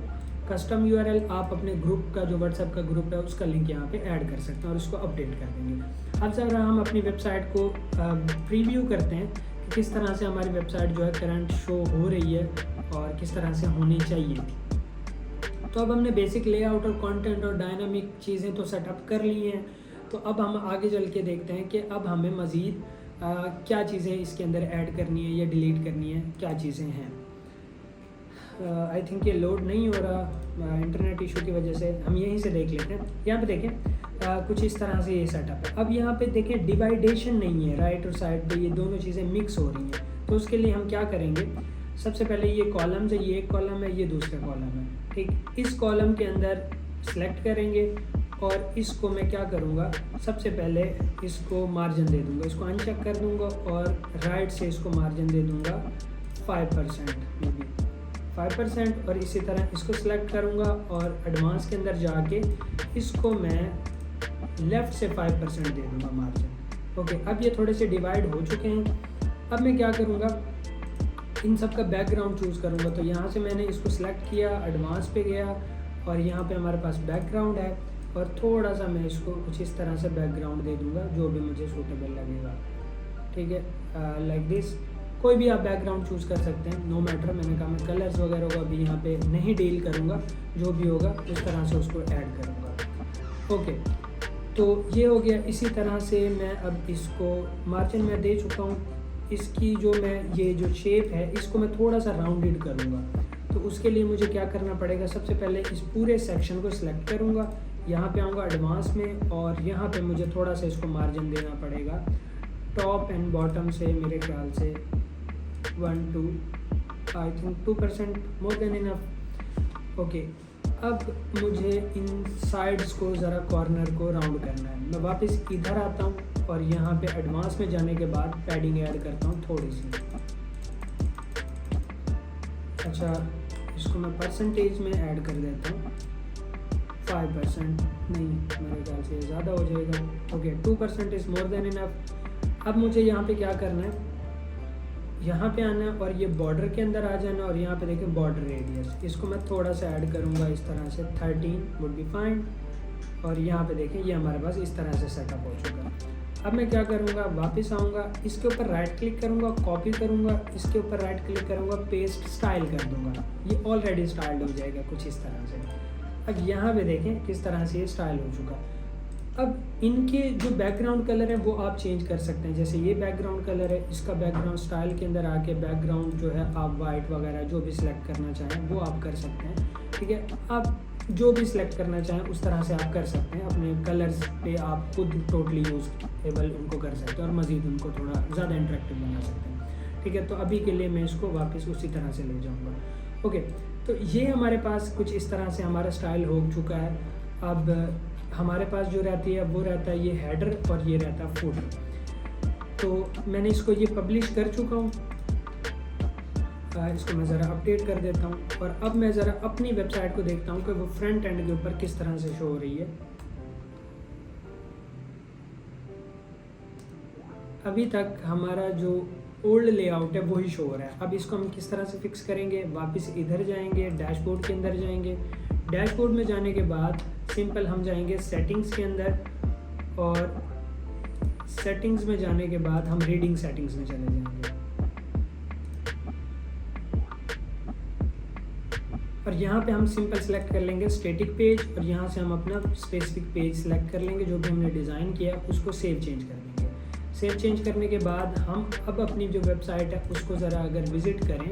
कस्टम यूआरएल, आप अपने ग्रुप का जो व्हाट्सएप का ग्रुप है उसका लिंक यहाँ पे ऐड कर सकते हैं और इसको अपडेट कर देंगे। अब जरा हम अपनी वेबसाइट को प्रीव्यू करते हैं कि किस तरह से हमारी वेबसाइट जो है करंट शो हो रही है और किस तरह से होनी चाहिए थी। तो अब हमने बेसिक लेआउट और कंटेंट और डायनामिक चीज़ें तो सेटअप कर ली हैं। तो अब हम आगे चल के देखते हैं कि अब हमें मज़ीद क्या चीज़ें इसके अंदर ऐड करनी है या डिलीट करनी है, क्या चीज़ें हैं। आई थिंक ये लोड नहीं हो रहा इंटरनेट इशू की वजह से, हम यहीं से देख लेते हैं। यहाँ पे देखें कुछ इस तरह से ये सेटअप है। अब यहाँ पे देखें डिवाइडेशन नहीं है, राइट और साइड पे ये दोनों चीज़ें मिक्स हो रही हैं। तो उसके लिए हम क्या करेंगे, सबसे पहले ये कॉलम्स है, ये एक कॉलम है, ये दूसरा कॉलम है, ठीक। इस कॉलम के अंदर सेलेक्ट करेंगे और इसको मैं क्या करूँगा, सबसे पहले इसको मार्जिन दे दूँगा, इसको अनचेक कर दूँगा और राइट से इसको मार्जिन दे दूँगा 5%, मे बी 5%। और इसी तरह इसको सिलेक्ट करूँगा और एडवांस के अंदर जाके इसको मैं लेफ़्ट से 5% दे दूँगा मार्जिन। ओके, अब ये थोड़े से डिवाइड हो चुके हैं। अब मैं क्या करूँगा, इन सब का बैकग्राउंड चूज़ करूँगा। तो यहाँ से मैंने इसको सिलेक्ट किया, एडवांस पे गया और यहाँ पे हमारे पास बैकग्राउंड है और थोड़ा सा मैं इसको कुछ इस तरह से बैकग्राउंड दे दूँगा जो भी मुझे सूटेबल लगेगा, ठीक है, लाइक दिस। कोई भी आप बैकग्राउंड चूज़ कर सकते हैं, नो मैटर। मैंने कहा मैं कलर्स वगैरह को अभी यहाँ पे नहीं डील करूँगा, जो भी होगा उस तरह से उसको ऐड करूँगा। ओके, तो ये हो गया। इसी तरह से मैं अब इसको मार्जिन में दे चुका हूँ। इसकी जो मैं ये जो शेप है इसको मैं थोड़ा सा राउंडेड करूँगा। तो उसके लिए मुझे क्या करना पड़ेगा, सबसे पहले इस पूरे सेक्शन को सिलेक्ट करूँगा, यहाँ पे आऊँगा एडवांस में और यहाँ पे मुझे थोड़ा सा इसको मार्जिन देना पड़ेगा टॉप एंड बॉटम से, मेरे ख्याल से 1-2 I think 2%, more than enough. Okay, अब मुझे इन साइड्स को ज़रा कॉर्नर को राउंड करना है। मैं वापस इधर आता हूँ और यहाँ पे एडवांस में जाने के बाद पैडिंग ऐड करता हूँ थोड़ी सी। अच्छा, इसको मैं परसेंटेज में ऐड कर देता हूँ 5%, नहीं मेरे ख्याल से ज़्यादा हो जाएगा। Okay, 2% is more than enough. अब मुझे यहाँ पे क्या करना है, यहाँ पे आना है और ये बॉर्डर के अंदर आ जाना, और यहाँ पे देखें बॉर्डर रेडियस, इसको मैं थोड़ा सा ऐड करूँगा इस तरह से, 13 वुड बी फाइन। और यहाँ पे देखें ये हमारे पास इस तरह से सेटअप हो चुका है। अब मैं क्या करूँगा, वापस आऊँगा, इसके ऊपर राइट क्लिक करूँगा, कॉपी करूँगा, इसके ऊपर राइट क्लिक करूँगा, पेस्ट स्टाइल कर दूँगा, ये ऑलरेडी स्टाइल्ड हो जाएगा कुछ इस तरह से। अब यहाँ पे देखें किस तरह से ये स्टाइल हो चुका। अब इनके जो बैकग्राउंड कलर है वो आप चेंज कर सकते हैं, जैसे ये बैकग्राउंड कलर है, इसका बैकग्राउंड स्टाइल के अंदर आके बैकग्राउंड जो है आप वाइट वगैरह जो भी सिलेक्ट करना चाहें वो आप कर सकते हैं, ठीक है। आप जो भी सिलेक्ट करना चाहें उस तरह से आप कर सकते हैं, अपने कलर्स पे आप खुद टोटली यूज़ेबल उनको कर सकते हैं और मज़ीद उनको थोड़ा ज़्यादा इंटरेक्टिव बना सकते हैं, ठीक है। तो अभी के लिए मैं इसको वापस उसी तरह से ले जाऊँगा। ओके, तो ये हमारे पास कुछ इस तरह से हमारा स्टाइल हो चुका है। अब हमारे पास जो रहती है वो रहता है ये हेडर और ये रहता है फुटर। तो मैंने इसको ये पब्लिश कर चुका हूँ, इसको मैं ज़रा अपडेट कर देता हूँ और अब मैं ज़रा अपनी वेबसाइट को देखता हूँ कि वो फ्रंट एंड के ऊपर किस तरह से शो हो रही है। अभी तक हमारा जो ओल्ड लेआउट है वही शो हो रहा है। अब इसको हम किस तरह से फिक्स करेंगे, वापस इधर जाएंगे, डैशबोर्ड के अंदर जाएंगे, डैशबोर्ड में जाने के बाद सिंपल हम जाएंगे सेटिंग्स के अंदर, और सेटिंग्स में जाने के बाद हम रीडिंग सेटिंग्स में चले जाएंगे और यहाँ पे हम सिंपल सेलेक्ट कर लेंगे स्टैटिक पेज, और यहाँ से हम अपना स्पेसिफिक पेज सेलेक्ट कर लेंगे जो भी हमने डिज़ाइन किया, उसको सेव चेंज कर लेंगे। सेव चेंज करने के बाद हम अब अपनी जो वेबसाइट है उसको ज़रा अगर विज़िट करें,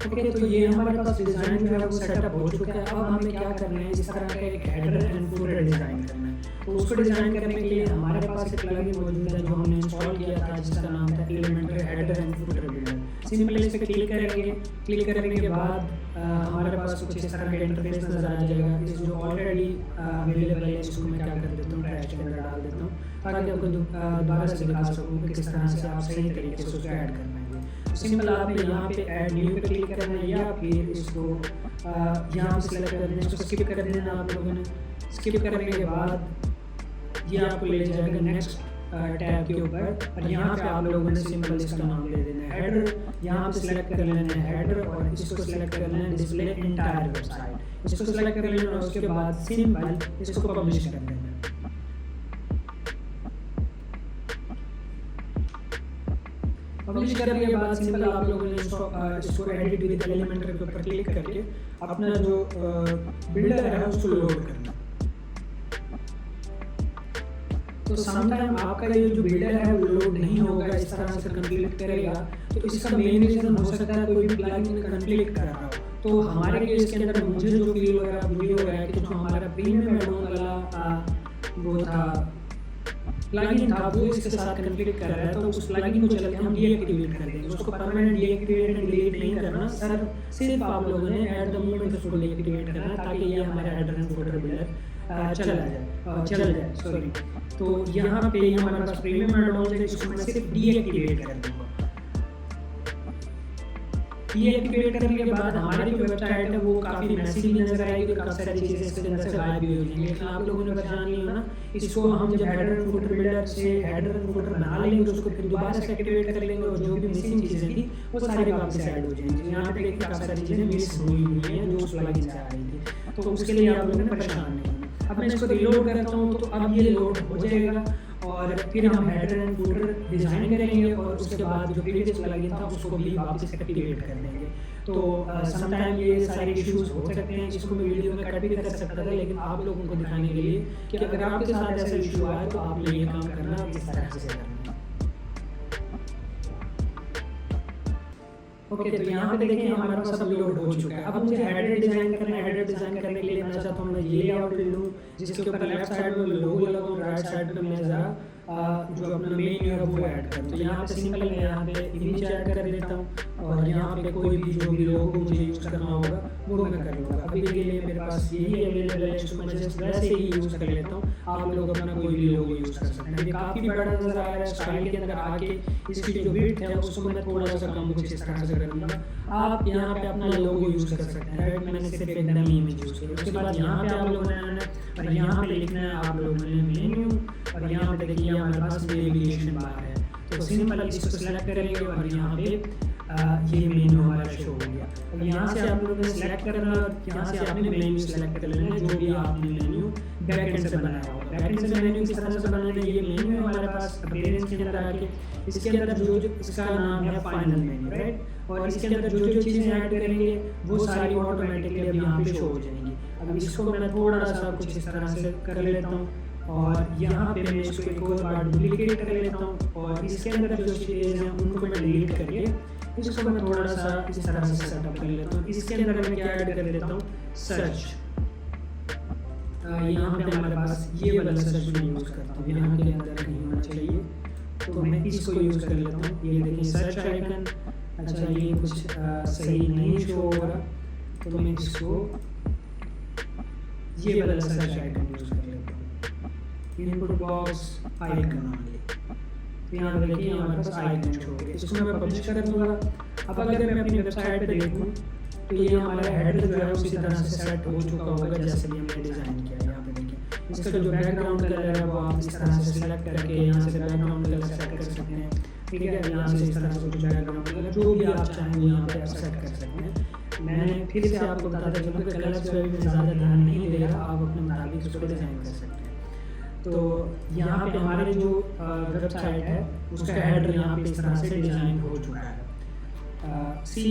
ओके, तो ये हमारे पास डिज़ाइन जो है वो सेटअप हो चुका है। अब हमें क्या करना है, इस तरह का एक हेडर एंड फुटर डिज़ाइन करना है। तो उसको डिज़ाइन करने के लिए हमारे पास एक प्लगइन मौजूद है जो हमने इंस्टॉल किया था, जिसका नाम था elementary header and footer builder. Simply इस पर क्लिक करेंगे, क्लिक करने के बाद हमारे पास कुछ इस तरह का इंटरफेस नज़र आ जाएगा। इस जो ऑलरेडी अवेलेबल है इसको मैं क्या कर देता हूँ, ट्रैश के अंदर डाल देता हूँ ताकि आपको दोबारा से दिखा सकूँ कि किस तरह से आप सही तरीके से उसको ऐड करना है। सिंपल आपने यहाँ पे ऐड न्यू पे क्लिक करना है या फिर इसको यहाँ पे सेलेक्ट कर देना, इसको स्किप कर देना आप लोगों ने। स्किप करने के बाद ये आपको ले जाएगा नेक्स्ट टैब के ऊपर, और यहाँ पे आप लोगों ने सिंपल इसका नाम ले देना है हेडर। यहाँ पे सेलेक्ट कर लेना है हेडर और इसको सेलेक्ट कर लेना है डिस्प्ले एंटायर वेबसाइट, इसको सेलेक्ट कर लेना और उसके बाद सिंपल इसको पब्लिश कर देना है। पब्लिश करने के बाद सिंपल आप लोगों ने इसको एडिट विद एलिमेंट्री के ऊपर क्लिक करके अपना जो बिल्डर है उसको लोड करना। तो समटाइम आपका ये जो बिल्डर है वो लोड नहीं होगा, इस तरह से कॉन्फ्लिक्ट करेगा। तो इसका मेन रीज़न हो सकता है कोई भी प्लगइन कॉन्फ्लिक्ट कर रहा हो। तो हमारे केस के अंदर मुझे जो फील हो रहा है कि जो हमारा प्रीमियम एडोन वाला वो था प्लगइन था वो इसके साथ कॉन्फ़िगर कर रहा है, तो उस प्लगइन को चलते हम डीएक्टिवेट कर देंगे। उसको परमानेंट डीएक्टिवेट एंड डिलीट नहीं करना सर, सिर्फ आप लोगों ने एट द मोमेंट उसको डीएक्टिवेट करना है ताकि ये हमारा हेडर एंड फुटर बिल्डर चल जाए सॉरी। तो यहाँ पे हमारे पास प्रीमियम एडोन है, इसको मैं सिर्फ डीएक्टिवेट कर दूँगा। डीएक्टिवेट करने के बाद हमारी जो वेबसाइट है वो काफ़ी मैसी भी नजर आएगी, काफ़ी सारी चीज़ें इसके अंदर से गायब भी हो जाएंगी। लेकिन आप लोगों ने परेशान नहीं होना, इसको हम जब हेडर एंड फुटर बिल्डर से हेडर एंड फुटर बना लेंगे उसको फिर दोबारा से एक्टिवेट कर लेंगे और जो भी मिसिंग चीज़ें थी वो सारी वापस ऐड हो जाएंगी। यहाँ पे देखिए काफ़ी सारी चीज़ें मिस हुई हैं जो उस प्लगइन से आ रही थी, तो उसके लिए आप लोगों ने परेशान नहीं होना। अब मैं इसको रिलोड करता हूँ तो अब ये लोड हो जाएगा और फिर हम हेडर एंड फुटर डिज़ाइन करेंगे और उसके बाद जो प्रीवियस प्लगइन था उसको भी वापस एक्टिवेट कर देंगे। तो समटाइम ये सारे इश्यूज हो सकते हैं, इसको मैं वीडियो में कट भी कर सकता था, लेकिन आप लोगों को दिखाने के लिए कि अगर आपके साथ ऐसा इशू आए तो आपने ये काम करना इस तरह से करना। ओके, तो यहाँ पे देखिए हमारे पास सब लोड हो चुका है। अब मुझे हेडर डिज़ाइन करना है। हेडर डिज़ाइन करने के लिए मैं चाहता हूँ मैं ये लेआउट ले लूँ जिसके ऊपर लेफ्ट साइड में लोगो लगाऊँ, राइट साइड पे मैं ज़रा जो अपना मेन है वो ऐड करूँ। तो यहाँ पे सिंपल मैं यहाँ पे इमेज ऐड कर देता हूँ और यहाँ पे कोई भी जो भी लोगो मुझे यूज़ करना होगा वो मैं कर लूँगा। अभी के लिए मेरे पास यही अवेलेबल है, इसको मैं जस्ट वैसे ही यूज़ कर लेता हूँ। आप लोग अपना कोई भी लोगो यूज़ कर सकते हैं। ये काफ़ी बड़ा नज़र आ रहा है, स्टाइल के अंदर आके इसकी जो विड्थ है उसको मैं थोड़ा सा कम कुछ इस तरह से कर दूँगा। आप यहाँ पे अपना लोगो यूज़ कर सकते हैं। राइट, मैंने सिर्फ एक डमी इमेज यूज़ की। उसके बाद यहाँ पे आप लोगों ने आना है और यहाँ पे लिखना है आप लोगों ने मेन्यू, और यहाँ पे देखिए हमारे पास नेविगेशन बार है। तो सिंपल इसको सेलेक्ट करेंगे और यहाँ पे ये मेन्यू हमारा शो हो गया। और यहाँ से आप लोगों ने सेलेक्ट करना और यहाँ से आपने मेन्यू सेलेक्ट कर लेना है, जो भी आपने मेन्यू बैकएंड से बनाया होगा। बैकएंड से मेन्यू किस तरह से बनाना है, ये मेन्यू हमारे पास अपीयरेंस के अंदर आके इसके अंदर जो इसका नाम है फाइनल मेन्यू, राइट, और इसके अंदर जो चीज़ें ऐड करेंगे वो सारी ऑटोमेटिकली अब यहाँ पे शो हो जाएंगी। अब इसको मैं थोड़ा सा कुछ इस तरह से कर लेता हूँ और यहाँ पे मैं इसको एक और बार डुप्लीकेट कर लेता हूँ और इसके अंदर जो चीज़ें हैं उनको मैं डिलीट करके इसको मैं थोड़ा सा इस तरह से सेटअप कर लेता हूँ। इसके अंदर मैं क्या ऐड कर लेता हूँ, सर्च। यहाँ पे हमारे पास ये वाला सर्च मैं यूज़ करता हूँ, यहाँ के अंदर कहीं होना चाहिए, तो मैं इसको यूज़ कर लेता हूँ। ये देखिए सर्च आइकन, अच्छा ये कुछ सही नहीं शो हो रहा, तो मैं इसको ये वाला सर्च आइकन यूज़ कर लेता हूँ, इनपुट बॉक्स आइकन ओनली। यहाँ पे देखिए हमारे पास आइकन शो हो गया। इसको मैं पब्लिश कर दूँगा। अब अगर मैं अपनी वेबसाइट पे देखूँ तो ये हमारा हेडर जो है उसी तरह से सेट हो चुका होगा जैसे भी हमने डिज़ाइन किया। यहाँ पे देखिए इसका जो बैकग्राउंड कलर है वो आप इस तरह से सिलेक्ट करके यहाँ से बैकग्राउंड कलर सेट कर सकते हैं, ठीक है। यहाँ से इस तरह से कुछ बैकग्राउंड कलर जो भी आप चाहें वो यहाँ पे आप सेट कर सकते हैं। मैंने फिर से आपको बताता चलूँ कि कलर्स पे भी ज़्यादा ध्यान नहीं दे रहा, आप अपने मुताबिक उसको डिज़ाइन कर सकते हैं। तो यहाँ पे हमारे जो वेबसाइट है उसका हेडर यहाँ पे इस तरह से डिज़ाइन हो चुका है। सी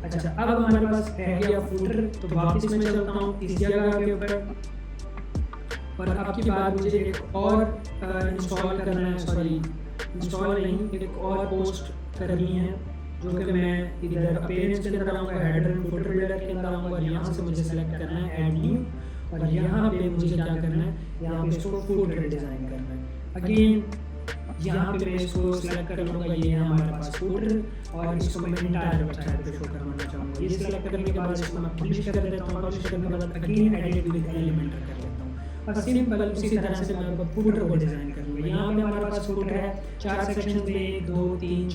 अच्छा, अब हमारे पास रह गया फूटर, तो वापस मैं चलता हूँ इस जगह के ऊपर और अब की बात मुझे एक और इंस्टॉल करना है, सॉरी इंस्टॉल नहीं, एक और पोस्ट करनी है जो कि मैं इधर अपीयरेंस के अंदर आऊँगा, हेडर एंड फूटर बिल्डर के अंदर आऊँगा और यहाँ से मुझे सेलेक्ट करना है ऐड न्यू, और यहाँ पे मुझे क्या करना है, यहाँ पे इसको फूटर डिज़ाइन करना है। अगेन यहाँ पे मैं इसको सेलेक्ट कर लूँगा, ये है हमारे पास फूटर और इसको मैं इंटायर वेबसाइट पे शो करवाना चाहूँगा। ये सेलेक्ट करने के बाद इसको मैं पब्लिश कर देता हूँ। पब्लिश करने के बाद अगेन एडिट विद एलिमेंटर कर लेता हूँ और सिंपल उसी तरह से मैं फूटर को डिज़ाइन करूँगा। यहाँ पे हमारे पास फूटर है 4 सेक्शंस में, 1 2 3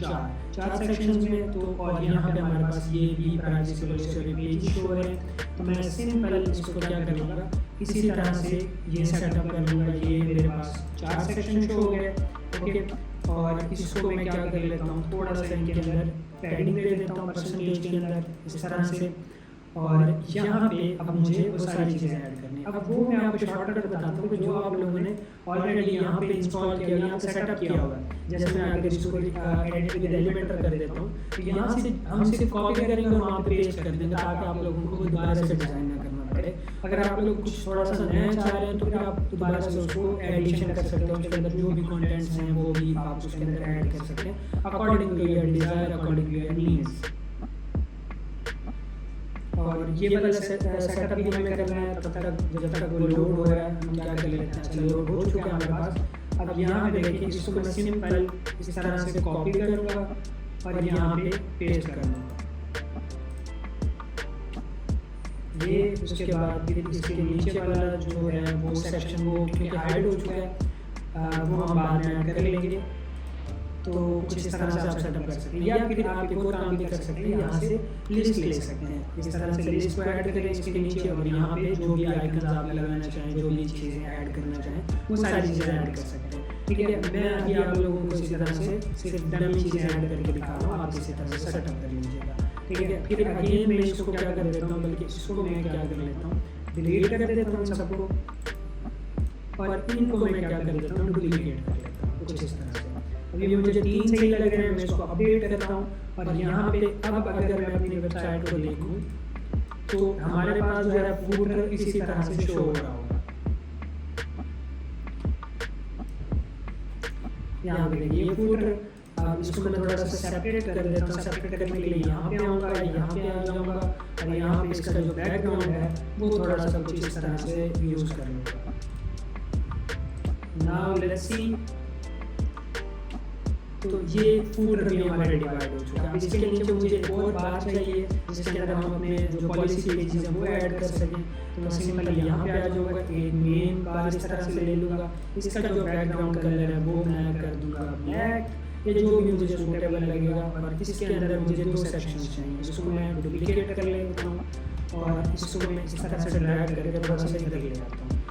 4 सेक्शंस में, तो और यहाँ पे हमारे पास ये भी प्राइवेसी वाले पेज शो है। तो मैं सिंपल इसको क्या करूँगा, इसी तरह से ये सेटअप कर लूँगा। ये मेरे पास 4 सेक्शन शो हो गए, ओके। और इसको मैं क्या कर लेता हूँ, थोड़ा सा इनके अंदर पैडिंग दे देता हूँ परसेंटेज के अंदर इस तरह से, और यहाँ पे अब मुझे वो सारी चीज़ें ऐड करनी है। अब वो मैं आपको शॉर्टकट बताता हूँ कि जो आप लोगों ने ऑलरेडी यहाँ पे इंस्टॉल किया, यहाँ पे सेटअप किया होगा। जैसे मैं अगर इसको एडिट विद एलिमेंटर कर देता हूँ तो यहाँ से हम सिर्फ कॉपी करेंगे और वहाँ पे पेस्ट कर देंगे ताकि आप लोगों को दोबारा से डिज़ाइन ना करना पड़े। अगर आप लोग कुछ थोड़ा सा नया चाह रहे हैं तो फिर आप दोबारा से उसको एडिशन कर सकते हो, उसके अंदर जो भी कंटेंट्स हैं वो भी आप उसके अंदर ऐड कर सकते हैं according to your desire, according to your needs. और ये वाला सेटअप भी हमें करना है, तब तक जब तक वो लोड हो रहा है हम क्या कर लेते हैं। अच्छा लोड हो चुका है हमारे पास। अब यहाँ पे देखिए इसको मैं सिंपल इस तरह से कॉपी करूँगा और यहाँ पे पेस्ट कर दूँगा। ये उसके बाद फिर इसके नीचे वाला जो है वो सेक्शन वो क्योंकि हाइड हो चुका है वो हम बाद में ऐड कर लेंगे। तो कुछ इस तरह से आप सेटअप कर सकते हैं, या फिर आप एक और काम भी कर सकते हैं, यहाँ से लिस्ट ले सकते हैं। इस तरह से लिस्ट को ऐड करें इसके नीचे और यहाँ पे जो भी आइकन्स आप लगाना चाहें, जो भी चीज़ें ऐड करना चाहें वो सारी चीज़ें ऐड कर सकते हैं, ठीक है। मैं अभी आप लोगों को इसी तरह से सिर्फ डमी चीज़ें ऐड करके दिखा रहा हूँ, आप इसी तरह से सेटअप कर लीजिएगा, ठीक है। फिर अगेन मैं इसको क्या कर देता हूँ, बल्कि इसको मैं क्या कर लेता हूँ, डिलीट कर देता हूँ सबको, और इनको मैं क्या कर देता हूँ, डुप्लीकेट कर लेता हूँ कुछ इस तरह से। अभी मुझे 3 सही लग रहे हैं, मैं इसको अपडेट करता हूँ और यहाँ पे अब अगर मैं अपनी वेबसाइट को देखूँ तो हमारे पास जो है फूटर इसी तरह से शो हो रहा होगा। यहाँ पे देखिए ये फूटर, अब इसको मैं थोड़ा सा सेपरेट कर देता हूँ। सेपरेट करने के लिए यहाँ पे आऊँगा, यहाँ पे आ जाऊँगा और यहाँ पे इसका जो बैकग्राउंड है वो थोड़ा सा कुछ इस तरह से यूज़ कर लूँगा। नाउ लेट्स सी, तो ये फूटर भी हमारा डिवाइड हो चुका है। अब इसके नीचे मुझे एक और बार चाहिए जिसके अंदर हम अपने जो पॉलिसी पेजेस हैं वो ऐड कर सकें। तो मैं सिंपल यहाँ पे आ जाऊँगा, एक मेन बार इस तरह से ले लूँगा, इसका जो बैकग्राउंड कलर है वो मैं कर दूँगा ब्लैक, ये जो भी मुझे सूटेबल लगेगा। और इसके अंदर मुझे 2 सेक्शंस चाहिए, जिसको मैं डुप्लीकेट कर लेता हूँ और इसको मैं इस तरह से ड्रैग करके थोड़ा सा इधर ले जाता हूँ।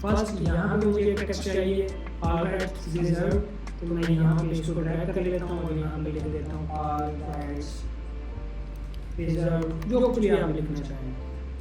फर्स्ट यहाँ पे मुझे एक टेक्स्ट चाहिए, ऑलराइट्स रिजर्व, तो मैं यहाँ पे इसको ड्रैग कर लेता हूँ और यहाँ पे लिख देता हूँ ऑलराइट्स रिजर्व, जो कुछ भी आप लिखना चाहें।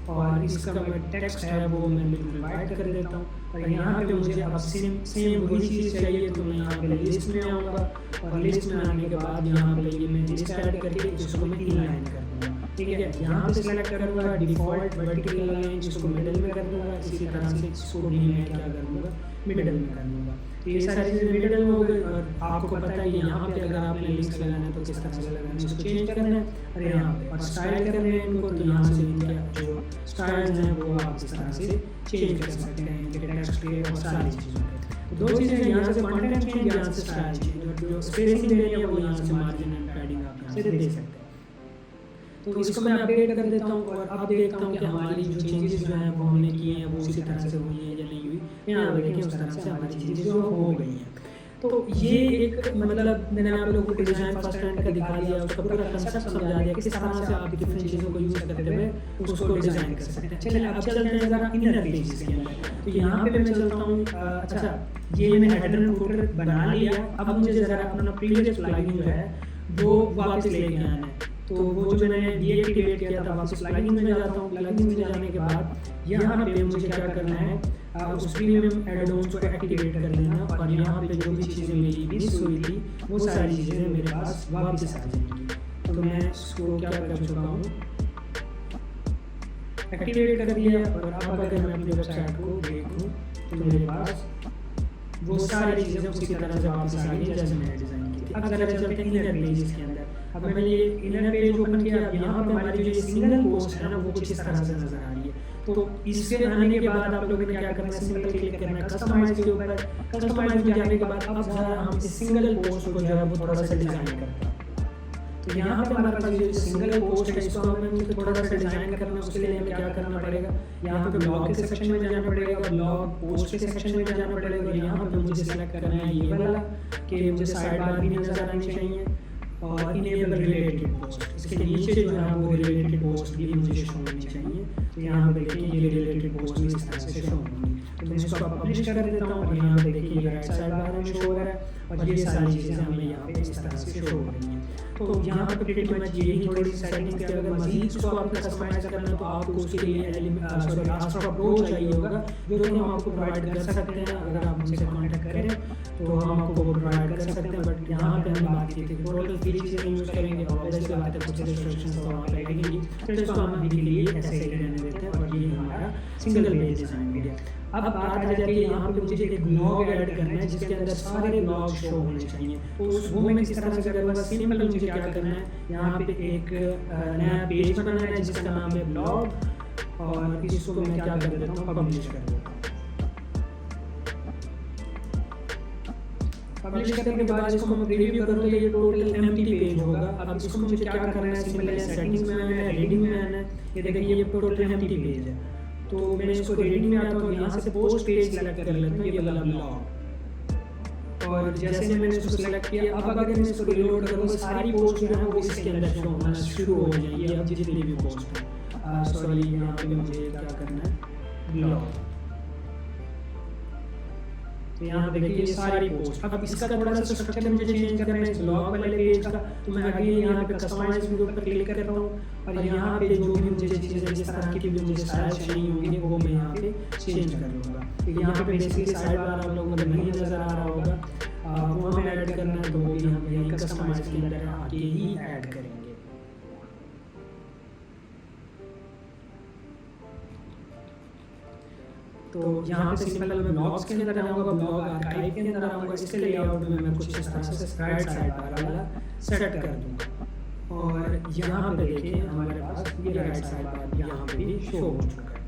और इसका मैं टेक्स्ट है वो मैं बिल्कुल वाइट कर देता हूँ। और यहाँ पे मुझे अब सेम वही चीज़ चाहिए, तो मैं यहाँ पे लिस्ट में आऊँगा और लिस्ट में आने के बाद यहाँ पे ये मैं लिस्ट ऐड करके इसको मैं इनलाइन कर दूँगा। ठीक है, यहाँ पे सेलेक्ट करूँगा डिफ़ॉल्ट वर्टिकल लाइन, जिसको मिडल में कर दूँगा। इसी तरह से इसको भी मैं क्या कर दूँगा, मिडल में कर दूँगा। तो ये सारी चीज़ें मिडल में हो गई। और आपको पता है कि यहाँ पे अगर आपने लिंक्स लगाना है तो किस तरह से लगाना है, इसको चेंज करना है। और यहाँ पे और स्टाइल करने हैं इनको, तो यहाँ से इनके जो स्टाइल्स हैं वो आप इस तरह से चेंज कर सकते हैं, इनके टेक्स्ट के और सारी चीज़ों के। तो 2 चीज़ें यहाँ से कंटेंट चेंज, यहाँ से स्टाइल चेंज, और जो स्पेसिंग देनी है वो यहाँ से मार्जिन एंड पैडिंग आप यहाँ से दे सकते हैं। तो इसको मैं अपडेट कर देता हूँ और अब देखता हूँ कि हमारी जो चेंजेस जो हैं वो हमने किए हैं वो उसी तरह से हुई हैं या नहीं हुई। यहाँ पे देखिए उस तरह से हमारी चीज़ें जो हो गई हैं। तो ये एक मतलब मैंने आप लोगों को डिज़ाइन फर्स्ट हैंड का दिखा दिया, उसका पूरा कंसेप्ट समझा दिया किस तरह से आप डिफरेंट चीज़ों को यूज़ करते हुए उसको डिज़ाइन कर सकते हैं। चलिए अब चलते हैं ज़रा इनर पेजेस के अंदर। तो यहाँ पे मैं चलता हूँ, अच्छा ये मैंने हेडर एंड फुटर बना लिया। अब मुझे ज़रा अपना प्रीवियस प्लगइन जो है वो वापस लेके आना है। तो वो जो मैंने डीएक्टिवेट किया था वापस प्लगइन में जाता हूँ। प्लगइन में जाने के बाद यहाँ पे मुझे क्या करना है, उस प्रीमियम एड-ऑन्स को एक्टिवेट कर देना। और यहाँ पे जो भी चीज़ें मेरी मिस हुई थी वो सारी चीज़ें मेरे पास वापस आ जाएंगी। तो मैं इसको क्या कर चुका हूँ, एक्टिवेट कर दिया। और अब अगर मैं अपनी वेबसाइट को देखूँ तो मेरे पास वो सारी चीज़ें उसी तरह से वापस आ गई जैसे मैंने डिज़ाइन की थी। अब अगर चलते हैं इनर पेजेस के अंदर, अब मैंने ये इनर पेज ओपन किया। अब यहाँ पे हमारी जो ये सिंगल पोस्ट है ना वो कुछ इस तरह से नजर आ रही है। तो इसके आने के बाद आप लोगों ने क्या करना है, सिंपल क्लिक करना है कस्टमाइज के ऊपर। कस्टमाइज में जाने के बाद अब जरा हम इस सिंगल पोस्ट को जो है वो थोड़ा सा डिज़ाइन करते हैं। तो यहाँ पे हमारे पास ये सिंगल पोस्ट है, इसको हमें थोड़ा सा डिज़ाइन करना है। उसके लिए हमें क्या करना पड़ेगा, यहाँ पे ब्लॉग के सेक्शन में जाना पड़ेगा, ब्लॉग पोस्ट के सेक्शन में जाना पड़ेगा। और यहाँ पे मुझे सेलेक्ट करना है ये वाला कि मुझे साइड बार भी नजर आनी चाहिए और इनेबल रिलेटेड पोस्ट। इसके नीचे जो है वो रिलेटेड पोस्ट भी मुझे शो होनी चाहिए। तो यहाँ पे देखिए ये रिलेटेड पोस्ट भी इस तरह से शो होंगी। तो मैं इसको पब्लिश कर देता हूँ और यहाँ पे देखिए ये राइट साइड बार में शो हो रहा है और ये सारी चीज़ें हमें यहाँ पे इस तरह से शो हो रही हैं। तो यहाँ पे प्रीटी मच यही थोड़ी सी सेटिंग की। अगर मजीद इसको आपको कस्टमाइज करना है तो आपको उसके लिए आस्ट्रो प्रो चाहिए होगा, जो कि हम आपको प्रोवाइड कर सकते हैं। अगर आप हमसे कॉन्टैक्ट करें तो हम आपको वो प्रोवाइड कर सकते हैं। बट यहाँ पे हमने बात की थी कि टोटल फ्री चीज़ें यूज़ करेंगे और वैसे बात है कुछ रिस्ट्रिक्शंस तो वहाँ पे लगेंगी। तो इसको हम अभी के लिए ऐसे ही रहने देते हैं। और ये हमारा सिंगल पेज डिज़ाइन वीडियो। अब बात आ जाती है यहाँ पे मुझे एक ब्लॉग ऐड करना है जिसके अंदर सारे ब्लॉग शो होने चाहिए। तो वो मैं किस तरह से करूँगा, सिंपल मुझे क्या करना है, यहाँ पे एक नया पेज बनाना है जिसका नाम है ब्लॉग। और इसको मैं क्या कर देता हूँ, पब्लिश कर देता हूँ। पब्लिश करने के बाद इसको मैं प्रीव्यू करूँ तो ये टोटल एम्प्टी पेज होगा। अब इसको मुझे क्या करना है, सिंपल सेटिंग्स में आना है, रीडिंग में आना है। ये देखिए ये टोटल एम्प्टी पेज है। तो मैं इसको रीडिंग में आता हूँ, यहाँ से पोस्ट पेज सेलेक्ट कर लेता हूँ, ये वाला ब्लॉग। और जैसे मैंने इसको सेलेक्ट किया, अब अगर मैं इसको रिलोड करूँगा सारी पोस्ट जो है वो इसके अंदर शो होना शुरू हो जाएगी। अब जितनी भी पोस्ट है, सॉरी यहाँ पे मुझे क्या करना है, ब्लॉग। तो यहाँ पे देखिए ये सारी पोस्ट। अब इसका थोड़ा सा स्ट्रक्चर मुझे चेंज करना है इस ब्लॉग वाले पेज का। तो मैं आगे यहाँ पे कस्टमाइज के ऊपर क्लिक करता हूँ और यहाँ पे जो भी मुझे चीज़ें जिस तरह की भी मुझे स्टाइल चाहिए होंगी वो मैं यहाँ पे चेंज कर लूँगा। तो यहाँ पे बेसिकली साइड बार आप लोगों को नहीं नज़र आ रहा होगा, वो हमें ऐड करना है तो वो भी हम यही कस्टमाइज के अंदर आके ही ऐड करेंगे। तो यहाँ पे सिंपल मैं ब्लॉग्स के अंदर आऊँगा, ब्लॉग आर्काइव के अंदर आऊँगा। इसके लेआउट में मैं कुछ इस तरह से राइट साइड बार वाला सेट कर दूँगा। और यहाँ पे देखिए हमारे पास ये राइट साइड बार यहाँ पे भी शो हो चुका है।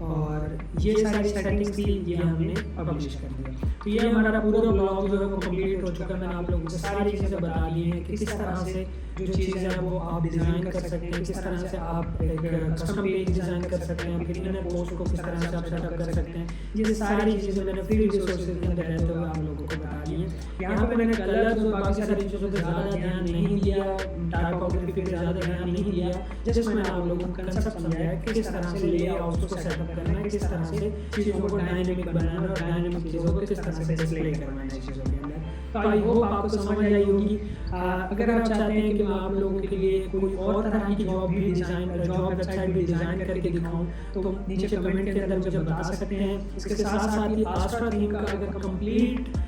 और ये सारी सेटिंग्स थी, ये हमने पब्लिश कर दिया। तो ये हमारा पूरा ब्लॉग जो है वो कंप्लीट हो चुका है। मैंने आप लोगों को सारी चीज़ें बता दी हैं कि किस तरह से जो चीज़ें हैं वो आप डिज़ाइन कर सकते हैं, किस तरह से आप एक कस्टम पेज डिज़ाइन कर सकते हैं, फिर इनर पोस्ट को किस तरह से आप सेटअप कर सकते हैं। ये सारी चीज़ें मैंने फ्री रिसोर्सेज के अंदर रहते हुए आप लोगों को बता दी हैं। यहाँ पे मैंने कलर्स और बाकी सारी चीज़ों पर ज़्यादा ध्यान नहीं दिया, टाइपोग्राफी पे ज़्यादा ध्यान नहीं दिया। जस्ट मैंने आप लोगों को कंसेप्ट समझाया कि किस तरह से लेआउट को सेटअप करना है, किस तरह से चीज़ों को डायनेमिक बनाना और डायनेमिक चीज़ों को किस तरह से डिस्प्ले करवाना है चीज़ों के अंदर। तो आई होप आपको समझ आई होगी। अगर आप चाहते हैं कि मैं आप लोगों के लिए कोई और तरह की जॉब वेबसाइट भी डिज़ाइन करके दिखाऊं तो नीचे कमेंट के अंदर मुझे बता सकते हैं। इसके साथ साथ ही आस्ट्रा थीम का अगर कंप्लीट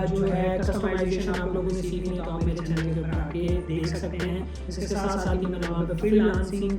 जो है कस्टमाइजेशन आप लोगों ने सीखनी है तो आप मेरे चैनल के ऊपर आके देख सकते हैं। इसके साथ साथ ही मैंने वहाँ पर freelancing,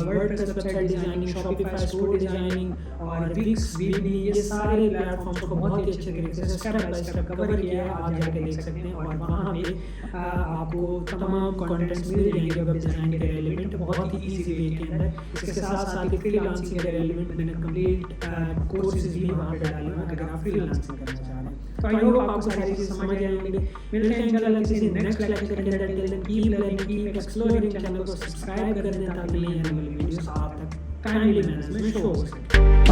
WordPress website designing, Shopify store designing और विक्स वीबी, ये सारे प्लेटफॉर्म्स को बहुत ही अच्छे तरीके से स्टेप बाय स्टेप कवर किया है। आप जाके देख सकते हैं और वहाँ पे आपको तमाम कंटेंट्स मिल जाएंगे वेब डिज़ाइन के एलिमेंट बहुत ही ईजी वे के अंदर। इसके साथ साथ ही फ्रीलांसिंग के एलिमेंट मैंने कंप्लीट कोर्सेज भी वहाँ पे डाले हैं अगर आप फ्रीलांसिंग करना चाह रहे हैं। तो आई होप आपको सारी चीज़ समझ आई होंगी। मिलते हैं इंशाल्लाह किसी नेक्स्ट लेक्चर के अंदर। Till then keep learning, keep exploring. Channel को सब्सक्राइब कर दें ताकि नई आने वाली वीडियोस आप तक काइंडली मैनर्स में शो हो सके।